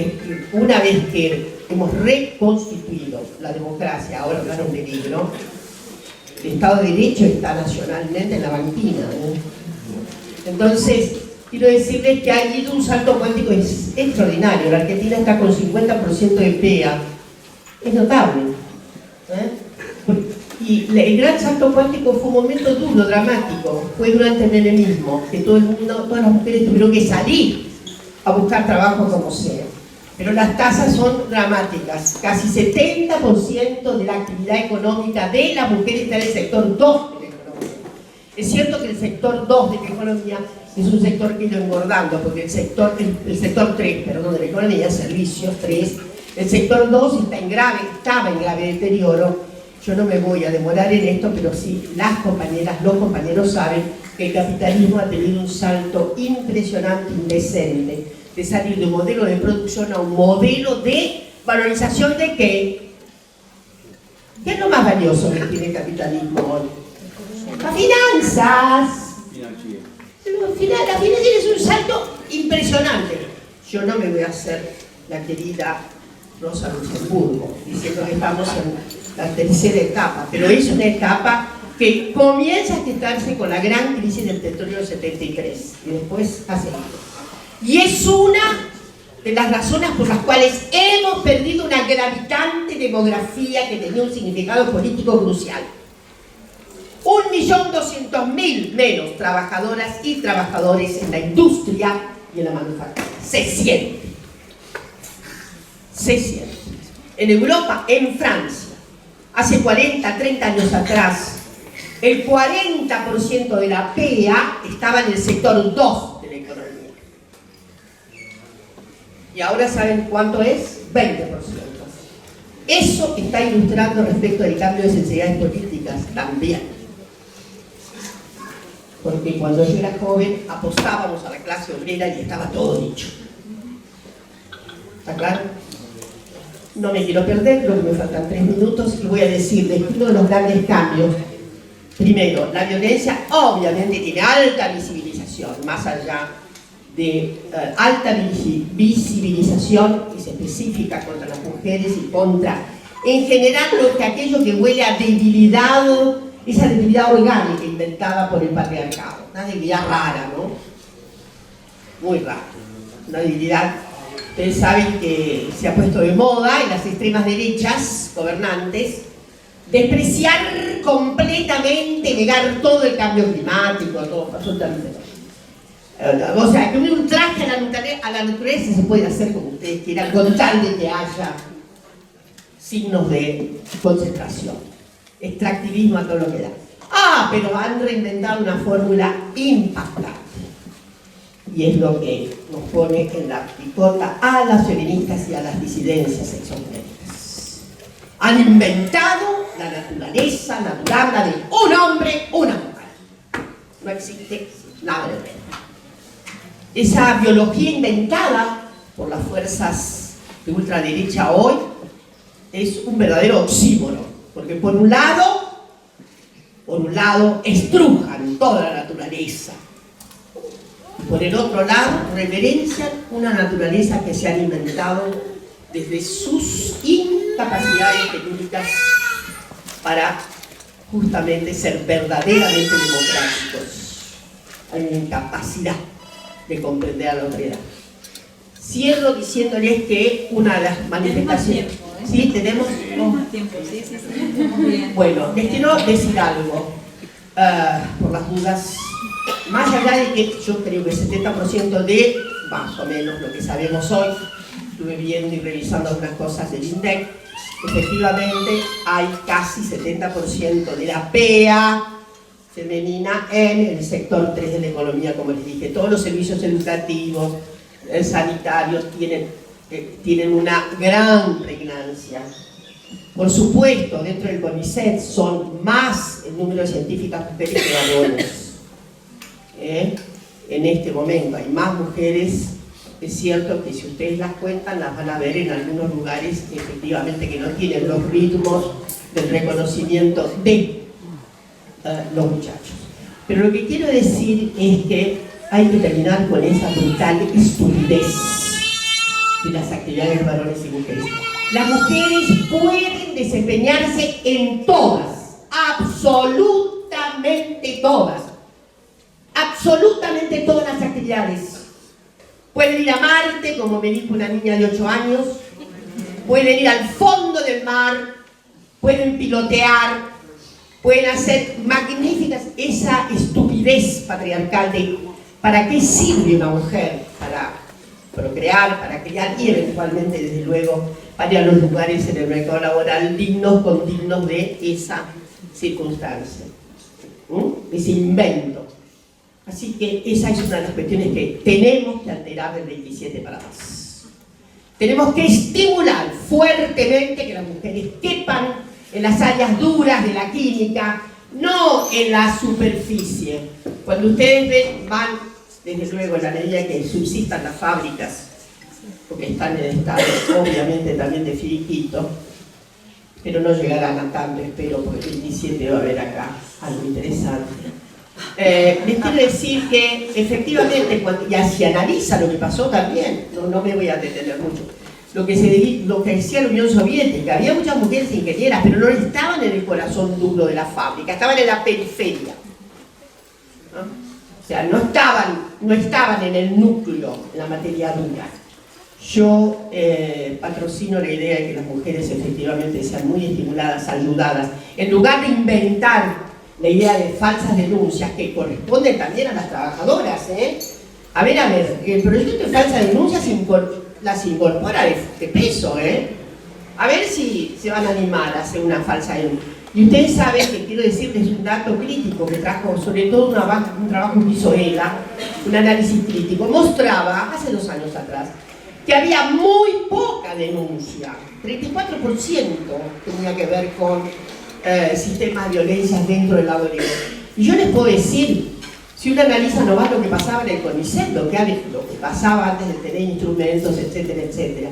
una vez que hemos reconstituido la democracia, ahora claro, un peligro, el Estado de Derecho está nacionalmente en la banquina, Entonces, quiero decirles que ha habido un salto cuántico extraordinario. La Argentina está con 50% de PEA. Es notable. Y el gran salto cuántico fue un momento duro, dramático. Fue durante el menemismo, que todas las mujeres tuvieron que salir a buscar trabajo como sea. Pero las tasas son dramáticas. Casi 70% de la actividad económica de las mujeres está en el sector 2 de la economía. Es cierto que el sector 2 de la economía es un sector que ha ido engordando, porque el sector 3, perdón, de la economía, servicios 3, el sector 2 estaba en grave deterioro. Yo no me voy a demorar en esto, pero sí, las compañeras, los compañeros saben que el capitalismo ha tenido un salto impresionante, indecente, de salir de un modelo de producción a un modelo de valorización de ¿qué? ¿Qué es lo más valioso que tiene el capitalismo hoy? Las finanzas. La financiera es un salto impresionante. Yo no me voy a hacer la querida Rosa Luxemburgo, diciendo que estamos en la tercera etapa, pero es una etapa que comienza a gestarse con la gran crisis del petróleo del 73 y después ha seguido. Y es una de las razones por las cuales hemos perdido una gravitante demografía que tenía un significado político crucial. 1.200.000 menos trabajadoras y trabajadores en la industria y en la manufactura. Se siente. En Europa, en Francia, hace 40, 30 años atrás, el 40% de la PEA estaba en el sector 2 de la economía. Y ahora ¿saben cuánto es? 20%. Eso está ilustrando respecto del cambio de sensibilidades políticas también. Porque cuando yo era joven apostábamos a la clase obrera y estaba todo dicho. ¿Está claro? No me quiero perder, creo que me faltan 3 minutos y voy a decirles uno de los grandes cambios. Primero, la violencia obviamente tiene alta visibilización, más allá de alta visibilización, es específica contra las mujeres y contra, en general, aquello que huele a debilidad, esa debilidad orgánica inventada por el patriarcado, una debilidad rara, ¿no? Muy rara, una debilidad. Ustedes saben que se ha puesto de moda en las extremas derechas gobernantes despreciar completamente, negar todo el cambio climático, todo, absolutamente todo. O sea, que un ultraje a la naturaleza se puede hacer como ustedes quieran, con tal de que haya signos de concentración, extractivismo a todo lo que da. Ah, pero han reinventado una fórmula impactante. Y es lo que nos pone en la picota a las feministas y a las disidencias sexogenéricas. Han inventado la naturaleza natural, la de un hombre, una mujer. No existe nada de menos. Esa biología inventada por las fuerzas de ultraderecha hoy es un verdadero oxímoron, porque por un lado estrujan toda la naturaleza, por el otro lado reverencian una naturaleza que se han inventado desde sus incapacidades técnicas para justamente ser verdaderamente democráticos. Hay una incapacidad de comprender a la otra edad. Cierro diciéndoles que una de las manifestaciones... ¿Sí? ¿Tenemos más tiempo? Sí, estamos bien. Bueno, les quiero decir algo, por las dudas. Más allá de que yo creo que el 70% de, más o menos, lo que sabemos hoy, estuve viendo y revisando algunas cosas del INDEC, efectivamente hay casi 70% de la PEA femenina en el sector 3 de la economía, como les dije. Todos los servicios educativos, sanitarios tienen una gran pregnancia. Por supuesto, dentro del CONICET son más el número de científicas mujeres que varones. En este momento hay más mujeres. Es cierto que si ustedes las cuentan, las van a ver en algunos lugares efectivamente que no tienen los ritmos del reconocimiento de los muchachos. Pero lo que quiero decir es que hay que terminar con esa brutal estupidez de las actividades de varones y mujeres. Las mujeres pueden desempeñarse en todas, absolutamente todas las actividades. Pueden ir a Marte, como me dijo una niña de 8 años, pueden ir al fondo del mar, pueden pilotear, pueden hacer magníficas, esa estupidez patriarcal de ¿para qué sirve una mujer? Para procrear, para criar y eventualmente, desde luego, para ir a los lugares en el mercado laboral dignos, condignos de esa circunstancia, ese invento. Así que esa es una de las cuestiones que tenemos que alterar del 27 para más. Tenemos que estimular fuertemente que las mujeres quepan en las áreas duras de la química, no en la superficie. Cuando ustedes ven, van, desde luego, en la medida que subsistan las fábricas, porque están en estado, obviamente, también de finiquito, pero no llegarán a tanto, espero, porque el 27 va a haber acá algo interesante. Les quiero decir que efectivamente, ya se analiza lo que pasó también, no me voy a detener mucho, lo que decía la Unión Soviética, había muchas mujeres ingenieras, pero no estaban en el corazón duro de la fábrica, estaban en la periferia, ¿no? O sea, no estaban en el núcleo, en la materia dura. Yo patrocino la idea de que las mujeres efectivamente sean muy estimuladas, ayudadas, en lugar de inventar la idea de falsas denuncias que corresponden también a las trabajadoras, A ver, el proyecto de falsas denuncias las incorpora de peso, A ver si se van a animar a hacer una falsa denuncia. Y ustedes saben que quiero decirles un dato crítico que trajo, sobre todo un trabajo que hizo ELA, un análisis crítico, mostraba, hace 2 años atrás, que había muy poca denuncia, 34% tenía que ver con sistemas de violencia dentro del laboratorio. Y yo les puedo decir, si uno analiza nomás lo que pasaba en el CONICET, lo que pasaba antes de tener instrumentos, etcétera, etcétera,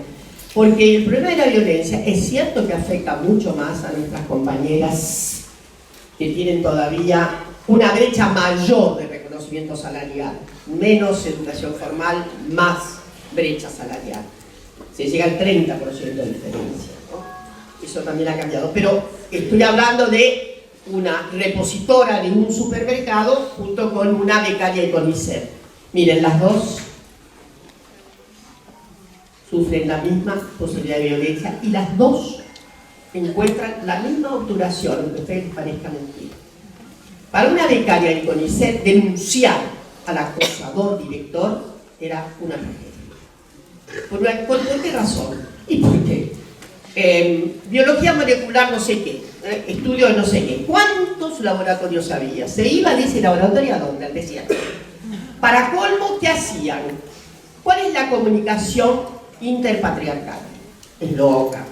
Porque el problema de la violencia es cierto que afecta mucho más a nuestras compañeras que tienen todavía una brecha mayor de reconocimiento salarial, menos educación formal, más brecha salarial. Se llega al 30% de diferencia, ¿no? Eso también ha cambiado. Pero estoy hablando de una repositora de un supermercado junto con una becaria de CONICET. Miren, las dos sufren la misma posibilidad de violencia y las dos encuentran la misma obturación, aunque a ustedes les parezca mentira. Para una becaria de CONICET, denunciar al acosador director era una tragedia. ¿Por qué razón? ¿Y por qué? Biología molecular no sé qué, estudio de no sé qué. ¿Cuántos laboratorios había? Se iba de ese laboratorio a dónde, al desierto. Para colmo, ¿qué hacían? ¿Cuál es la comunicación interpatriarcal? Es loca,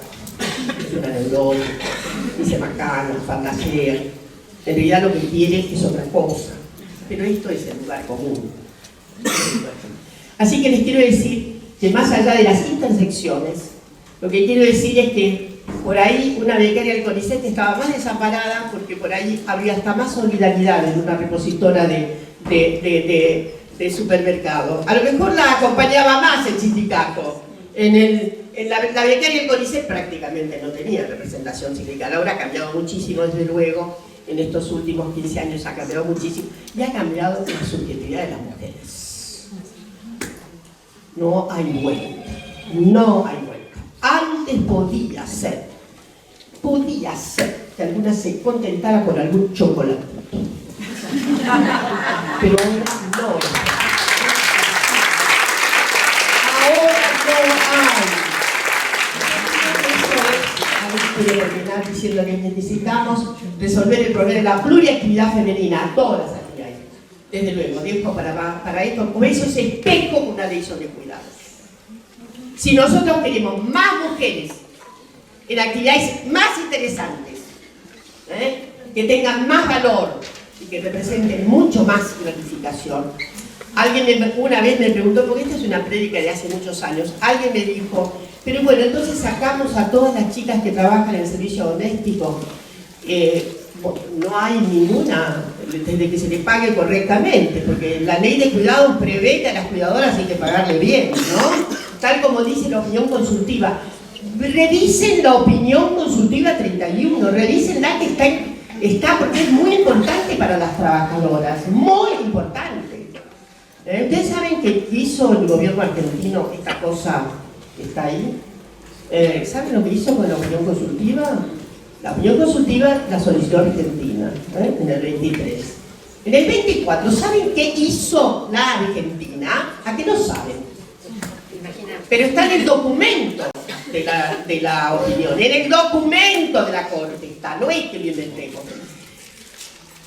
es una neurótica, dice macana, fantasea. En realidad lo que quiere es otra cosa. Pero esto es el lugar común. Así que les quiero decir que más allá de las intersecciones, lo que quiero decir es que por ahí una becaria del CONICET estaba más desamparada porque por ahí habría hasta más solidaridad en una repositora de supermercado. A lo mejor la acompañaba más el sindicato. La becaria del CONICET prácticamente no tenía representación sindical. Ahora ha cambiado muchísimo, desde luego. En estos últimos 15 años ha cambiado muchísimo y ha cambiado la subjetividad de las mujeres. No hay vuelta. No hay vuelta. Antes podía ser que alguna se contentara con algún chocolate. Pero ahora no. Ahora no hay. Quiero terminar diciendo que necesitamos resolver el problema de la pluriactividad femenina, todas las actividades. Desde luego, dejo para esto, como eso es espejo una ley sobre cuidados. Si nosotros queremos más mujeres en actividades más interesantes, que tengan más valor y que representen mucho más gratificación. Alguien una vez me preguntó, porque esta es una prédica de hace muchos años, alguien me dijo, pero bueno, entonces sacamos a todas las chicas que trabajan en el servicio doméstico. No hay ninguna, desde que se les pague correctamente, porque la ley de cuidados prevé que a las cuidadoras hay que pagarle bien, ¿no? Tal como dice la opinión consultiva. Revisen la opinión consultiva 31, revísenla que está porque es muy importante para las trabajadoras, muy importante. Ustedes saben que hizo el gobierno argentino esta cosa que está ahí. ¿Saben lo que hizo con la opinión consultiva? La opinión consultiva la solicitó Argentina en el 23. En el 24, ¿saben qué hizo la Argentina? ¿A qué no saben? Pero está en el documento de la opinión, en el documento de la Corte está, no es que lo inventemos.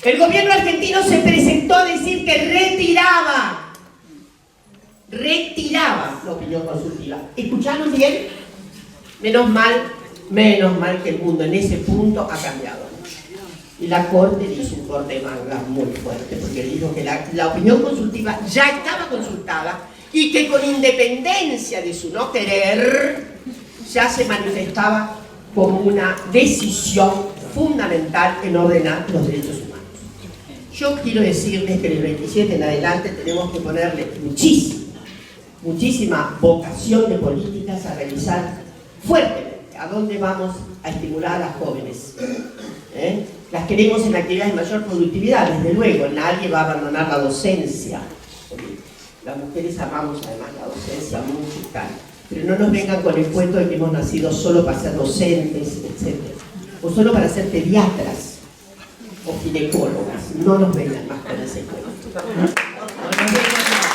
El gobierno argentino se presentó a decir que retiraba la opinión consultiva. ¿Escucharon bien? Menos mal que el mundo en ese punto ha cambiado. Y la Corte le hizo un corte de manga muy fuerte, porque dijo que la opinión consultiva ya estaba consultada y que con independencia de su no querer, ya se manifestaba como una decisión fundamental en ordenar los derechos humanos. Yo quiero decirles que del 27 en adelante tenemos que ponerle muchísima vocación de políticas a realizar fuertemente a dónde vamos a estimular a las jóvenes. Las queremos en actividades de mayor productividad, desde luego, nadie va a abandonar la docencia. Las mujeres amamos además la docencia mucho y tal, pero no nos vengan con el cuento de que hemos nacido solo para ser docentes, etc. O solo para ser pediatras o ginecólogas. No nos vengan más con ese cuento. No nos vengan más.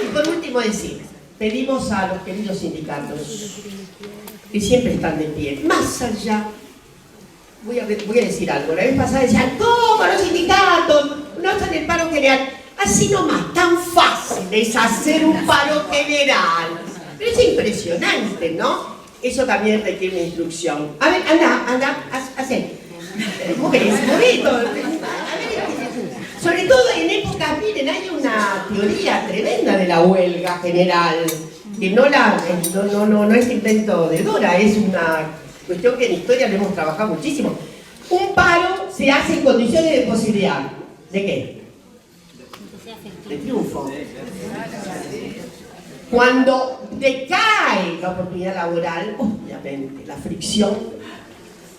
Y por último decir, pedimos a los queridos sindicatos que siempre están de pie, más allá, voy a decir algo, la vez pasada decían, ¿cómo los sindicatos no están en el paro general? Así nomás, tan fácil es hacer un paro general. Pero es impresionante, ¿no? Eso también requiere una instrucción. A ver, anda, hacé. Mujeres, bonito. Sobre todo en épocas, miren, hay una teoría tremenda de la huelga general, que no es invento de Dora, es una cuestión que en historia le hemos trabajado muchísimo. Un paro se hace en condiciones de posibilidad. ¿De qué? De triunfo. Cuando decae la oportunidad laboral, obviamente la fricción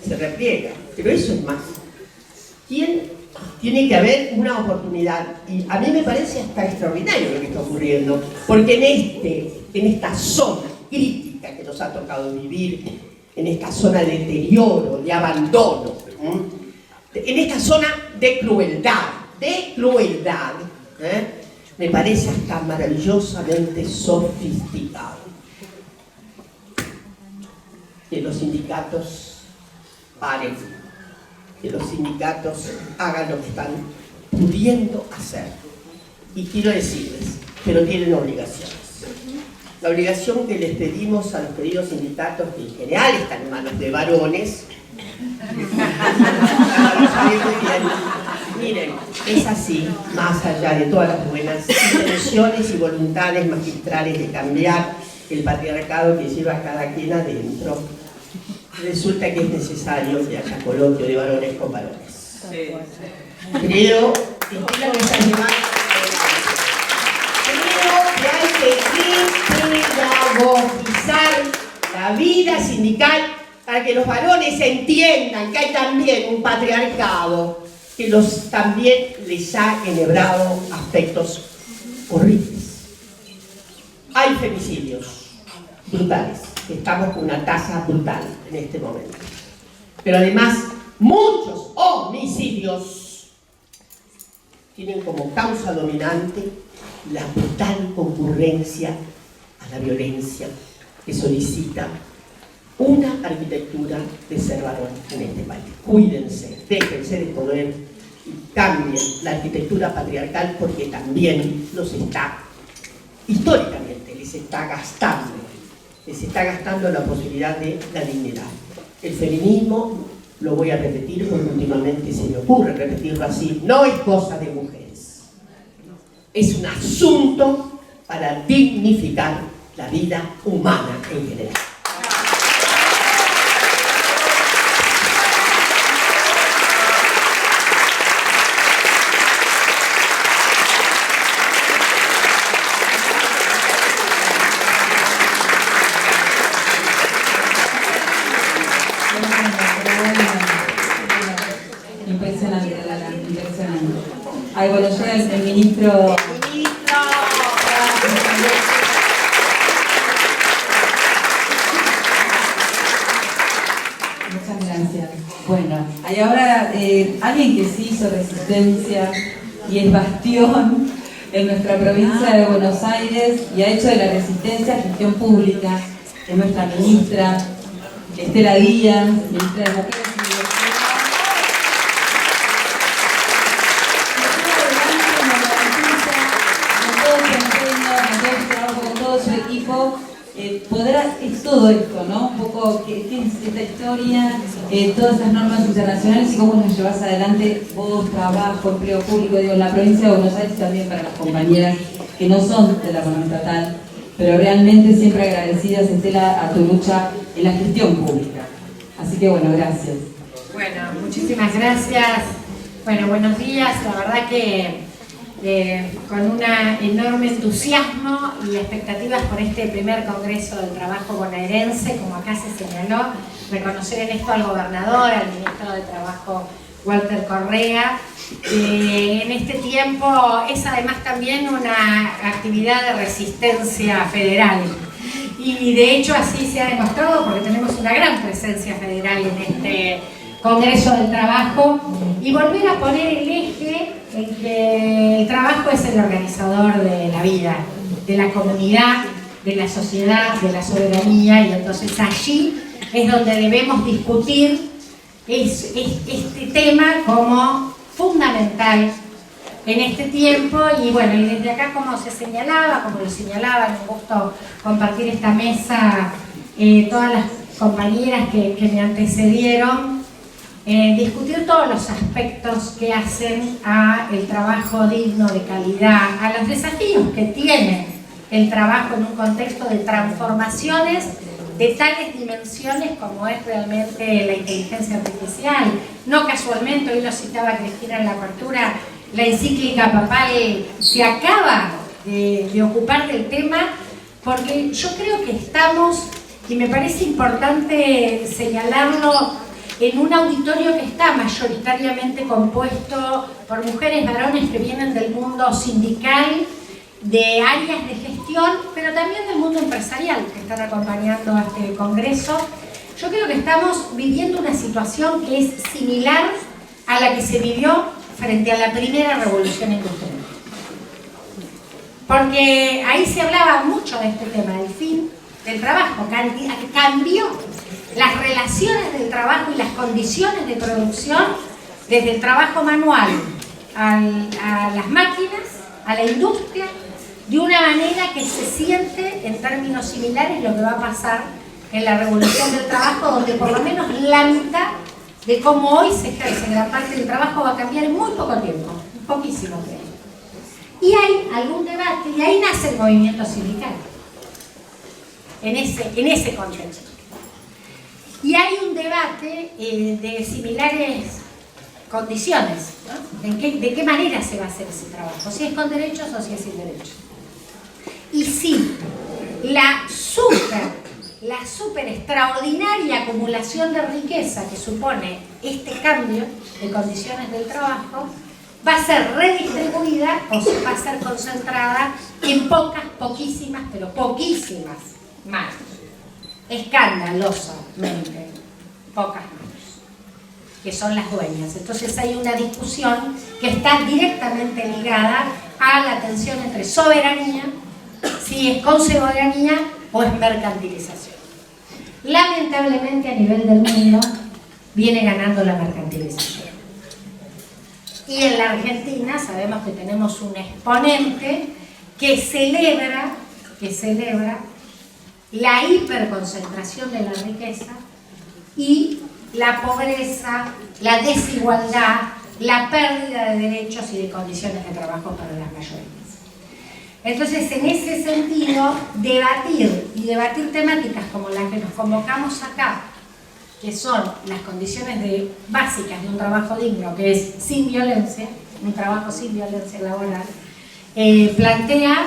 se repliega, pero eso es más. Tiene que haber una oportunidad, y a mí me parece hasta extraordinario lo que está ocurriendo, porque en esta zona crítica que nos ha tocado vivir, en esta zona de deterioro, de abandono, en esta zona de crueldad, me parece hasta maravillosamente sofisticado que los sindicatos paren, que los sindicatos hagan lo que están pudiendo hacer. Y quiero decirles, pero tienen obligaciones. La obligación que les pedimos a los queridos sindicatos, que en general están en manos de varones, miren, es así, más allá de todas las buenas intenciones y voluntades magistrales de cambiar el patriarcado que lleva cada quien adentro, resulta que es necesario que haya coloquio de varones con varones. Creo que está llevando que hay que pedagogizar la vida sindical para que los varones entiendan que hay también un patriarcado que también les ha enhebrado aspectos horribles. Hay femicidios brutales, estamos con una tasa brutal en este momento. Pero además, muchos homicidios tienen como causa dominante la brutal concurrencia a la violencia que solicita una arquitectura de ser varón en este país. Cuídense, déjense de poder y cambien la arquitectura patriarcal, porque también históricamente les está gastando la posibilidad de la dignidad. El feminismo, lo voy a repetir porque últimamente se me ocurre repetirlo así, no es cosa de mujeres. Es un asunto para dignificar la vida humana en general. Impresionante. Ay, bueno, llega el ministro. Muchas gracias. Bueno, hay ahora alguien que sí hizo resistencia y es bastión en nuestra provincia de Buenos Aires y ha hecho de la resistencia gestión pública, es nuestra ministra Estela Díaz, ministra de Mujeres y Diversidad. Con todo su equipo, es todo esto, ¿no? Un poco qué es esta historia, todas estas normas internacionales y cómo nos llevas adelante vos, trabajo, empleo público, digo, en la provincia de Buenos Aires y también para las compañeras que no son de la economía estatal, pero realmente siempre agradecidas, Estela, a tu lucha en la gestión pública. Así que bueno, gracias. Bueno, muchísimas gracias. Bueno, buenos días. La verdad que con un enorme entusiasmo y expectativas por este primer Congreso del Trabajo bonaerense, como acá se señaló, reconocer en esto al gobernador, al ministro de Trabajo Walter Correa. En este tiempo es además también una actividad de resistencia federal. Y de hecho así se ha demostrado porque tenemos una gran presencia federal en este Congreso del Trabajo y volver a poner el eje en que el trabajo es el organizador de la vida, de la comunidad, de la sociedad, de la soberanía, y entonces allí es donde debemos discutir este tema como fundamental en este tiempo. Y bueno, y desde acá, como se señalaba, como lo señalaban, un gusto compartir esta mesa, todas las compañeras que me antecedieron, discutir todos los aspectos que hacen a el trabajo digno, de calidad, a los desafíos que tiene el trabajo en un contexto de transformaciones de tales dimensiones como es realmente la inteligencia artificial. No casualmente, hoy lo citaba Cristina en la apertura, la encíclica papal se acaba de ocupar del tema, porque yo creo que estamos, y me parece importante señalarlo, en un auditorio que está mayoritariamente compuesto por mujeres, varones que vienen del mundo sindical, de áreas de gestión, pero también del mundo empresarial que están acompañando a este congreso. Yo creo que estamos viviendo una situación que es similar a la que se vivió frente a la primera revolución industrial. Porque ahí se hablaba mucho de este tema, del fin del trabajo, cambió las relaciones del trabajo y las condiciones de producción desde el trabajo manual a las máquinas, a la industria, de una manera que se siente en términos similares lo que va a pasar en la revolución del trabajo, donde por lo menos la mitad de cómo hoy se ejerce gran parte del trabajo va a cambiar en muy poco tiempo, poquísimo tiempo. Y hay algún debate, y ahí nace el movimiento sindical, en ese contexto. Y hay un debate de similares condiciones, ¿no? ¿De qué manera se va a hacer ese trabajo? Si es con derechos o si es sin derechos. Y sí, la super extraordinaria acumulación de riqueza que supone este cambio de condiciones del trabajo va a ser redistribuida o va a ser concentrada en poquísimas, pero poquísimas manos. Escandalosamente pocas manos, que son las dueñas. Entonces hay una discusión que está directamente ligada a la tensión entre soberanía, si es con soberanía o es mercantilización. Lamentablemente a nivel del mundo viene ganando la mercantilización. Y en la Argentina sabemos que tenemos un exponente que celebra la hiperconcentración de la riqueza y la pobreza, la desigualdad, la pérdida de derechos y de condiciones de trabajo para las mayorías. Entonces, en ese sentido, debatir temáticas como las que nos convocamos acá, que son las condiciones básicas de un trabajo digno, que es sin violencia, un trabajo sin violencia laboral, plantea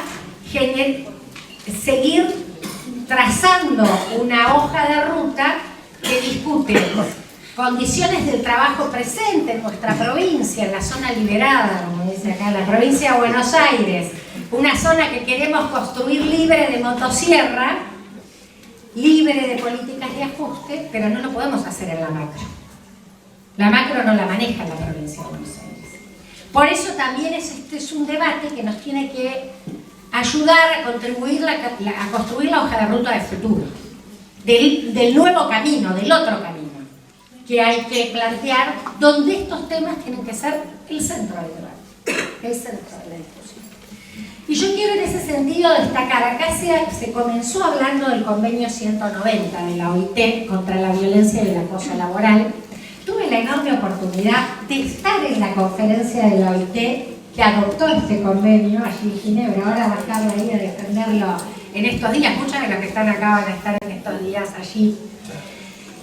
seguir trazando una hoja de ruta que discute condiciones del trabajo presente en nuestra provincia, en la zona liberada, como dice acá, la provincia de Buenos Aires, una zona que queremos construir libre de motosierra, libre de políticas de ajuste, pero no lo podemos hacer en la macro. La macro no la maneja la provincia de Buenos Aires. Por eso también este es un debate que nos tiene que ayudar a contribuir a construir la hoja de ruta del futuro, del nuevo camino, del otro camino, que hay que plantear, donde estos temas tienen que ser el centro del debate, el centro de la discusión. Y yo quiero en ese sentido destacar, acá se comenzó hablando del convenio 190 de la OIT contra la violencia y el acoso laboral. Tuve la enorme oportunidad de estar en la conferencia de la OIT que adoptó este convenio allí en Ginebra. Ahora va a estar ahí a defenderlo en estos días. Muchos de los que están acá van a estar en estos días allí.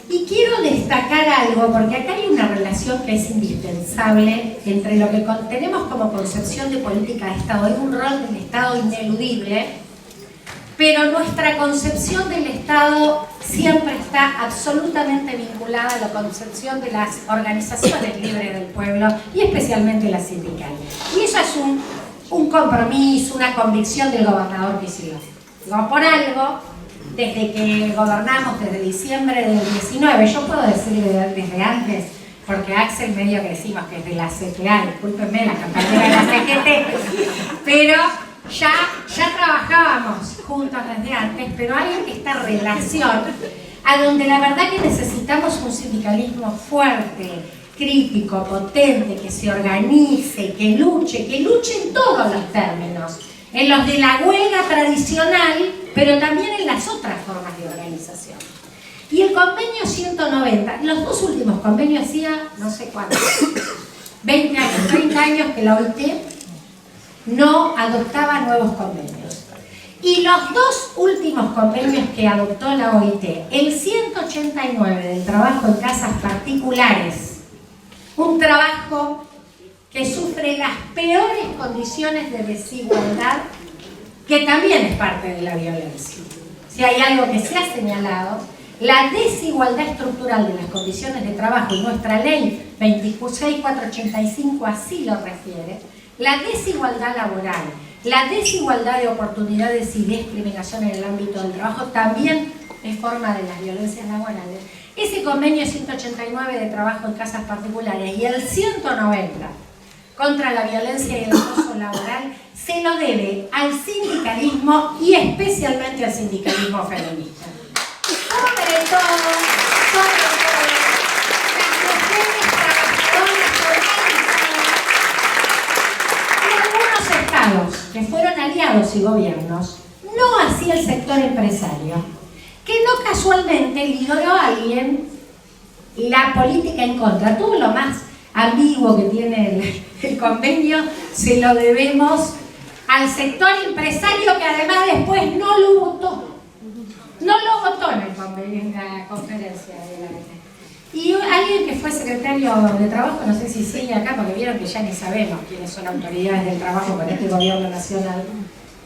Y quiero destacar algo, porque acá hay una relación que es indispensable entre lo que tenemos como concepción de política de Estado. Hay un rol del Estado ineludible, pero nuestra concepción del Estado siempre está absolutamente vinculada a la concepción de las organizaciones libres del pueblo y especialmente las sindicales. Y eso es un compromiso, una convicción del gobernador Kicillof. Digo, por algo, desde que gobernamos, desde diciembre del 19, yo puedo decir desde antes, porque Axel medio que decimos que es de la CTA, discúlpenme, la compañera de la CGT, pero ya trabajábamos juntos desde antes, pero hay esta relación a donde la verdad que necesitamos un sindicalismo fuerte, crítico, potente, que se organice, que luche en todos los términos, en los de la huelga tradicional, pero también en las otras formas de organización. Y el convenio 190, los dos últimos convenios hacía no sé cuánto, 20 años, 30 años que la OIT no adoptaba nuevos convenios. Y los dos últimos convenios que adoptó la OIT, el 189 del trabajo en casas particulares, un trabajo que sufre las peores condiciones de desigualdad, que también es parte de la violencia. Si hay algo que se ha señalado, la desigualdad estructural de las condiciones de trabajo, y nuestra ley 26485 así lo refiere, la desigualdad laboral, la desigualdad de oportunidades y discriminación en el ámbito del trabajo también es forma de las violencias laborales. Ese convenio 189 de trabajo en casas particulares y el 190 contra la violencia y el acoso laboral se lo debe al sindicalismo y especialmente al sindicalismo feminista. Sobre todo, las mujeres trabajadoras organizadas en algunos estados que fueron aliados y gobiernos, no así el sector empresario, que no casualmente lideró a alguien la política en contra. Todo lo más ambiguo que tiene el convenio se lo debemos al sector empresario, que además después no lo votó. No lo votó en el convenio, en la conferencia de la OIT. Y alguien que fue secretario de Trabajo, no sé si sigue acá, porque vieron que ya ni sabemos quiénes son autoridades del trabajo con este gobierno nacional,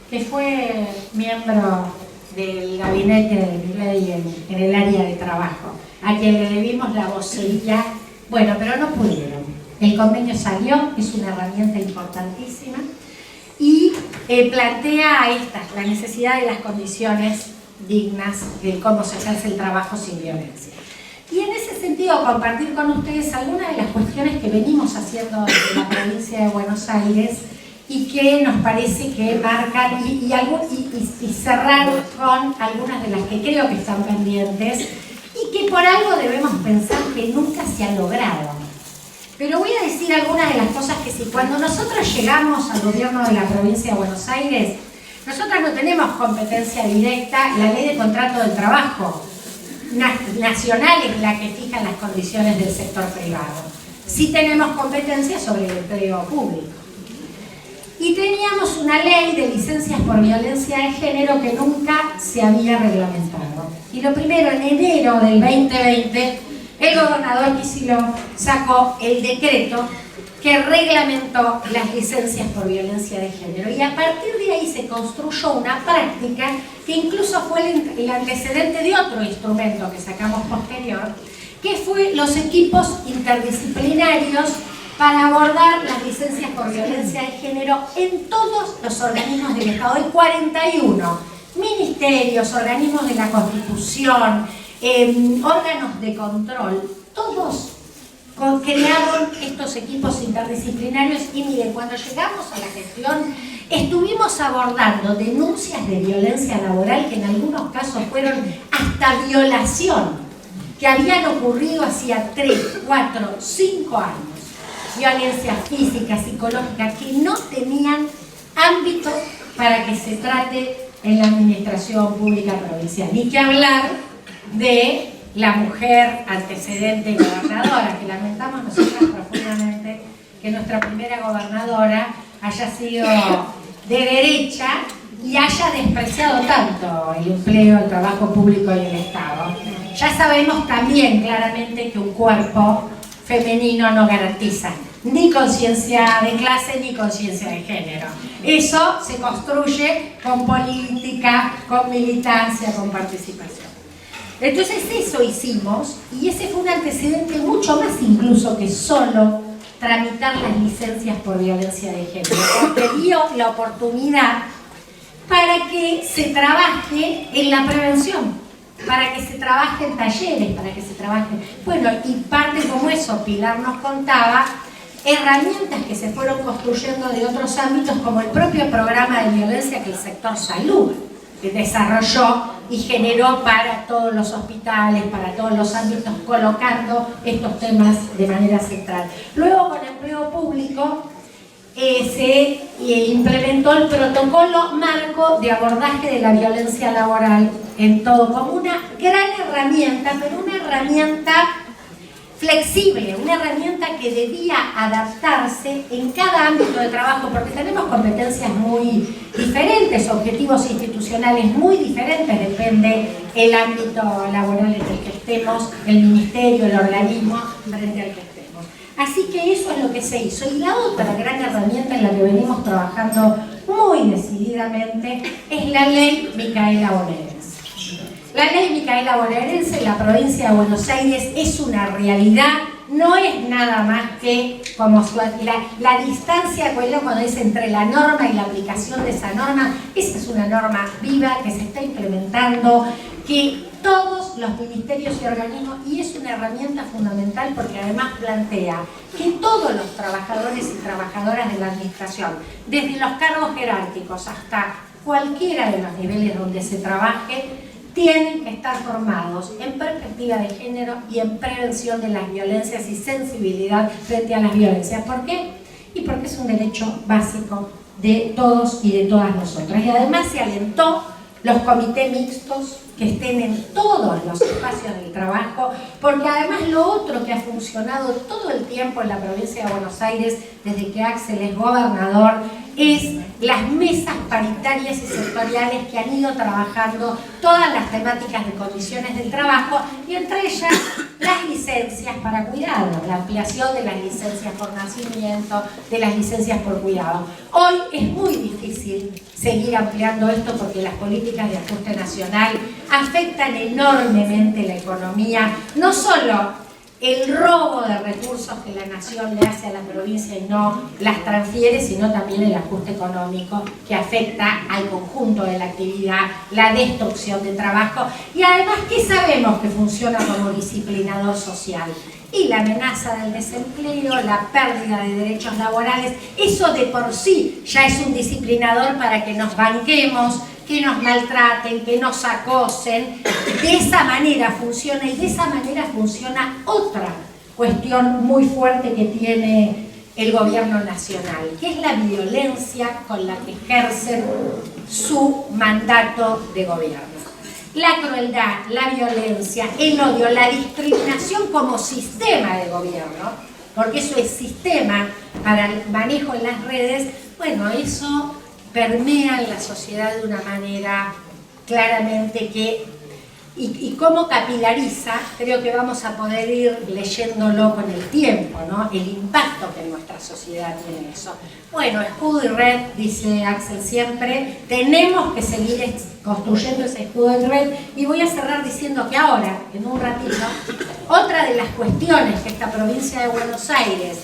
que fue miembro del gabinete de Milei en el área de trabajo, a quien le debimos la vocería. Bueno, pero no pudieron. El convenio salió, es una herramienta importantísima y plantea la necesidad de las condiciones dignas de cómo se ejerce el trabajo sin violencia. Y en ese sentido, compartir con ustedes algunas de las cuestiones que venimos haciendo desde la provincia de Buenos Aires y que nos parece que marcan y cerrar con algunas de las que creo que están pendientes y que por algo debemos pensar que nunca se han logrado. Pero voy a decir algunas de las cosas que sí. Cuando nosotros llegamos al gobierno de la provincia de Buenos Aires, nosotros no tenemos competencia directa. La ley de contrato del trabajo nacional es la que fija las condiciones del sector privado. Sí tenemos competencia sobre el empleo público. Y teníamos una ley de licencias por violencia de género que nunca se había reglamentado. Y lo primero, en enero del 2020, el gobernador Kicillof sacó el decreto que reglamentó las licencias por violencia de género. Y a partir de ahí se construyó una práctica que incluso fue el antecedente de otro instrumento que sacamos posterior, que fue los equipos interdisciplinarios para abordar las licencias por violencia de género en todos los organismos del Estado. Hay 41 ministerios, organismos de la Constitución, órganos de control, todos crearon estos equipos interdisciplinarios. Y miren, cuando llegamos a la gestión estuvimos abordando denuncias de violencia laboral que en algunos casos fueron hasta violación, que habían ocurrido hacía 3, 4, 5 años. Violencia física, psicológica, que no tenían ámbito para que se trate en la administración pública provincial. Ni que hablar de la mujer antecedente gobernadora, que lamentamos nosotros profundamente que nuestra primera gobernadora haya sido de derecha y haya despreciado tanto el empleo, el trabajo público y el Estado. Ya sabemos también claramente que un cuerpo femenino no garantiza ni conciencia de clase ni conciencia de género. Eso se construye con política, con militancia, con participación. Entonces eso hicimos, y ese fue un antecedente mucho más incluso que solo tramitar las licencias por violencia de género, porque dio la oportunidad para que se trabaje en la prevención, para que se trabaje en talleres, para que se trabaje... Bueno, y parte como eso, Pilar nos contaba, herramientas que se fueron construyendo de otros ámbitos, como el propio programa de violencia que el sector salud desarrolló y generó para todos los hospitales, para todos los ámbitos, colocando estos temas de manera central. Luego, con empleo público, se implementó el protocolo marco de abordaje de la violencia laboral en todo, como una gran herramienta, pero una herramienta flexible, una herramienta que debía adaptarse en cada ámbito de trabajo, porque tenemos competencias muy diferentes, objetivos institucionales muy diferentes, depende el ámbito laboral en el que estemos, el ministerio, el organismo frente al que estemos. Así que eso es lo que se hizo. Y la otra gran herramienta en la que venimos trabajando muy decididamente es la ley Micaela Bonaerense. La ley Micaela Bonaerense en la provincia de Buenos Aires es una realidad, no es nada más que como la distancia cuando es entre la norma y la aplicación de esa norma. Esa es una norma viva que se está implementando, que todos los ministerios y organismos, y es una herramienta fundamental porque además plantea que todos los trabajadores y trabajadoras de la administración, desde los cargos jerárquicos hasta cualquiera de los niveles donde se trabaje, tienen que estar formados en perspectiva de género y en prevención de las violencias y sensibilidad frente a las violencias. ¿Por qué? Y porque es un derecho básico de todos y de todas nosotras. Y además se alentó los comités mixtos que estén en todos los espacios del trabajo, porque además lo otro que ha funcionado todo el tiempo en la provincia de Buenos Aires, desde que Axel es gobernador, es las mesas paritarias y sectoriales que han ido trabajando todas las temáticas de condiciones del trabajo, y entre ellas las licencias para cuidado, la ampliación de las licencias por nacimiento, de las licencias por cuidado. Hoy es muy difícil seguir ampliando esto porque las políticas de ajuste nacional afectan enormemente la economía, no solo el robo de recursos que la nación le hace a la provincia y no las transfiere, sino también el ajuste económico que afecta al conjunto de la actividad, la destrucción de trabajo, y además, ¿qué sabemos que funciona como disciplinador social? Y la amenaza del desempleo, la pérdida de derechos laborales, eso de por sí ya es un disciplinador para que nos banquemos, que nos maltraten, que nos acosen. De esa manera funciona, y de esa manera funciona otra cuestión muy fuerte que tiene el gobierno nacional, que es la violencia con la que ejercen su mandato de gobierno. La crueldad, la violencia, el odio, la discriminación como sistema de gobierno, porque eso es sistema para el manejo en las redes, bueno, eso permea en la sociedad de una manera claramente que, y cómo capilariza, creo que vamos a poder ir leyéndolo con el tiempo, ¿no? El impacto que en nuestra sociedad tiene eso. Bueno, escudo y red, dice Axel siempre, tenemos que seguir construyendo ese escudo y red, y voy a cerrar diciendo que ahora, en un ratito, otra de las cuestiones que esta provincia de Buenos Aires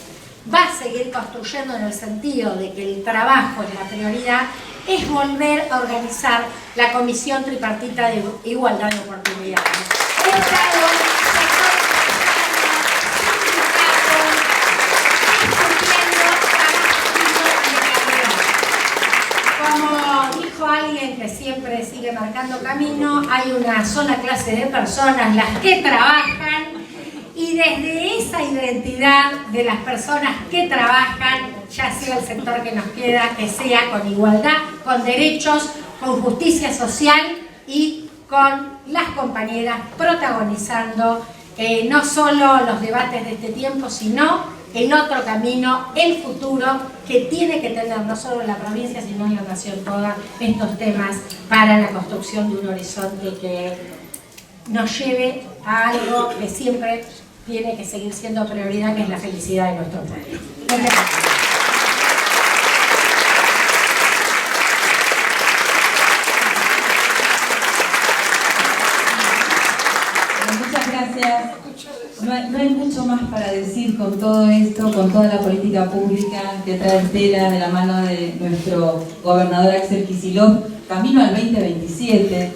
va a seguir construyendo en el sentido de que el trabajo es la prioridad, es volver a organizar la Comisión Tripartita de Igualdad de Oportunidades. Como dijo alguien que siempre sigue marcando camino, hay una sola clase de personas, las que trabajan, y desde esa identidad de las personas que trabajan, ya sea el sector que nos queda, que sea con igualdad, con derechos, con justicia social y con las compañeras protagonizando no solo los debates de este tiempo, sino el otro camino, el futuro que tiene que tener no solo la provincia, sino la nación toda, estos temas para la construcción de un horizonte que nos lleve a algo que siempre tiene que seguir siendo prioridad, que es la felicidad de nuestro pueblo. Muchas gracias. No hay mucho más para decir con todo esto, con toda la política pública que trae Estela de la mano de nuestro gobernador Axel Kicillof, camino al 2027.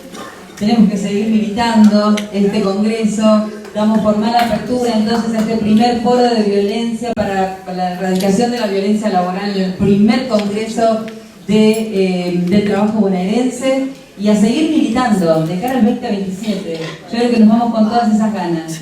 Tenemos que seguir militando este congreso. Damos formal apertura entonces a este primer foro de violencia para la erradicación de la violencia laboral en el primer congreso del trabajo bonaerense, y a seguir militando de cara al 2027. Yo creo que nos vamos con todas esas ganas.